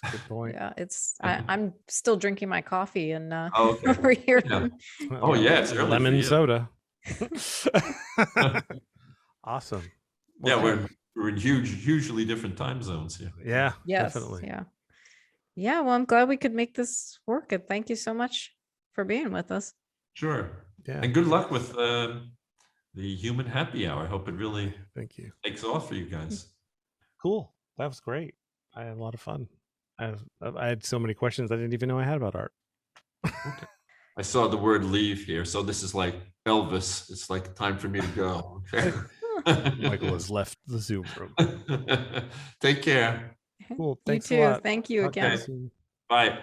That's a good point. Yeah, I'm still drinking my coffee and Okay. over here. Yeah. Oh yeah, it's early lemon for soda. Awesome. Well, yeah, we're in hugely different time zones here. Yeah, yes, definitely. Yeah. Well, I'm glad we could make this work, and thank you so much for being with us. Sure. Yeah. And good luck with the human happy hour. I hope it really thank you takes off for you guys. Cool. That was great. I had a lot of fun. I had so many questions I didn't even know I had about art. Okay. I saw the word leave here, so this is like Elvis. It's like time for me to go. Okay. Michael has left the Zoom room. Take care. Cool. Thanks you too. a lot. Thank you again. Okay. Bye.